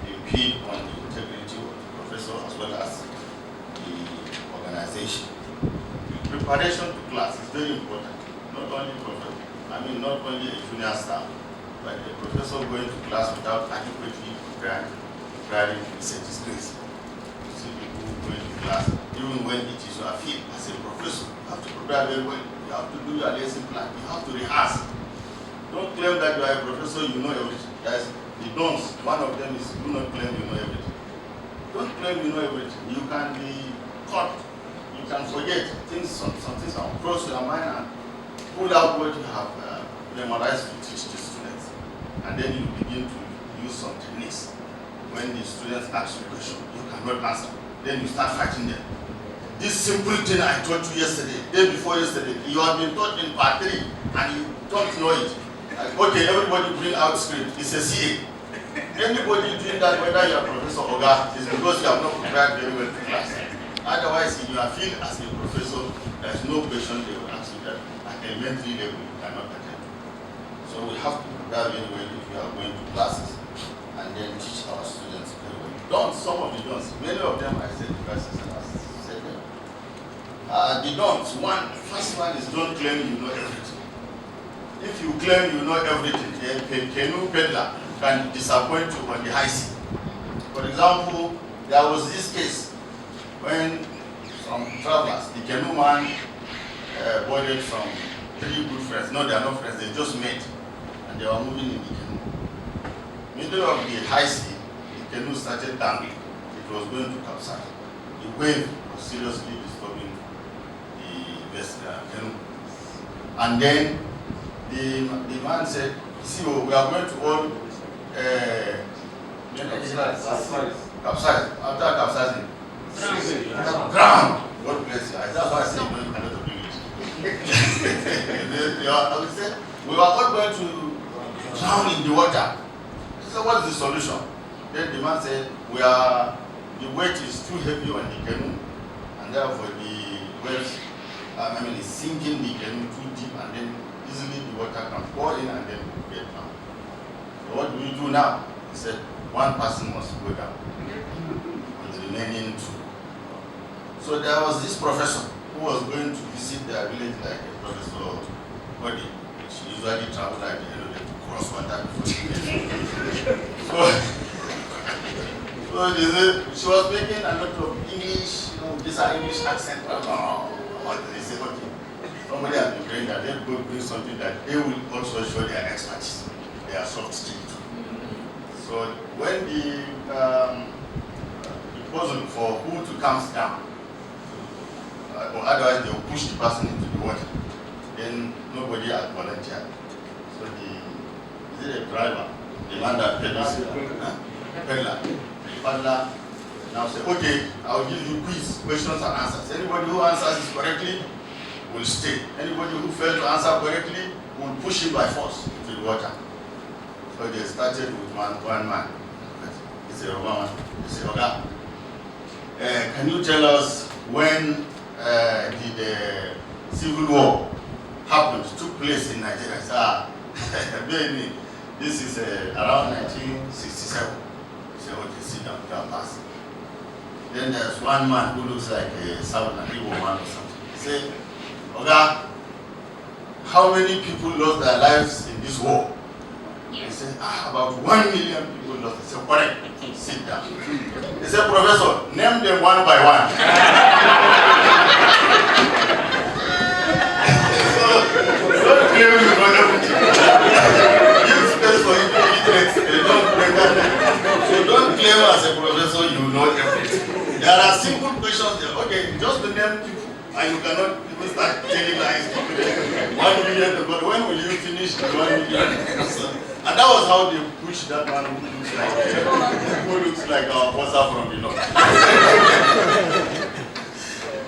Speaker 12: impede on the integrity of the professor as well as the organization. Preparation to class is very important. Not only a junior staff, but a professor going to class without adequately preparing is a disgrace. You see people going to class, even when it is your field as a professor, you have to prepare very well. You have to do your lesson plan. You have to rehearse. Don't claim that you are a professor, you know everything. That's the don'ts. One of them is do not claim you know everything. Don't claim you know everything. You can be caught. You can forget things. Some things are cross your mind and pull out what you have memorized to teach the students. And then you begin to use some techniques. When the students ask you a question, you cannot answer. Then you start fighting them. This simple thing I taught you yesterday, day before yesterday, you have been taught in part 3 and you don't know it. Like, okay, everybody bring out script. It's a CA. Anybody doing that, whether you are Professor Oga, is because you have not prepared very well for class. Otherwise, in your field as a professor, there is no question they will ask you that at elementary level you cannot attend. So we have to prepare very well if we are going to classes and then teach our students very well. Don't, some of the don'ts, many of them I said, Vice-Chancellor has said them. The don'ts, first one is don't claim you know everything. If you claim you know everything, a canoe peddler can disappoint you on the high sea. For example, there was this case when some travelers, the canoe man boarded from 3 good friends. No, they are not friends, they just met. And they were moving in the canoe. Middle of the high sea, the canoe started dangling. It was going to capsize. The wave was seriously disturbing the canoe. And then the man said, see, we are going to all capsize. After capsizing, drown. God bless you. That's why I say you know you cannot do it. We were all going to drown in the water. He said, what is the solution? Then the man said, the weight is too heavy on the canoe, and therefore the waves, is sinking the canoe too deep, and then easily the water can pour in and then get down. So what do we do now? He said, one person must go down, and the remaining 2. So there was this professor who was going to visit their village like a professor body, which usually travel at the end of the cross water before she was making a lot of English, these are English accent. They say, okay, somebody has been praying that they will bring something that they will also show their expertise, their soft skill too. So when the puzzle for who to come down, or otherwise they will push the person into the water, then nobody has volunteered. So is it a driver? The man that peddles, the paddler now say, okay, I'll give you questions and answers. Anybody who answers this correctly will stay. Anybody who fails to answer correctly will push him by force into the water. So they started with one man. It's a Roman man. He said, okay, can you tell us when the civil war happened, took place in Nigeria? This is around 1967. He said, okay, sit down, pass. Then there's one man who looks like a Southern Igbo man or something. He said, okay, how many people lost their lives in this war? He said, about 1 million people lost. He said, correct, sit down. He said, Professor, name them one by one. Don't claim you know everything. Give space for you to illiterate. So don't claim as a professor you know everything. There are simple questions there. Okay, just to name people, and you cannot even start telling lies. 1 million, but when will you finish the 1 million? And that was how they pushed that man who looks like our bossa from the north.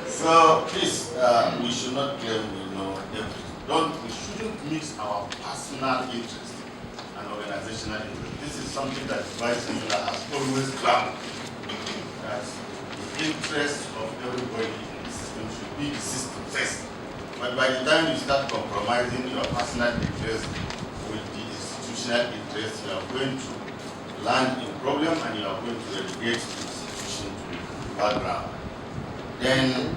Speaker 12: So please, we should not claim we know everything. We shouldn't mix our personal interest and organizational interest. This is something that Vice-Chancellor has always claimed. That the interest of everybody in the system should be the system first. But by the time you start compromising your personal interest with the institutional interest, you are going to land in problem and you are going to relegate the institution to the background. Then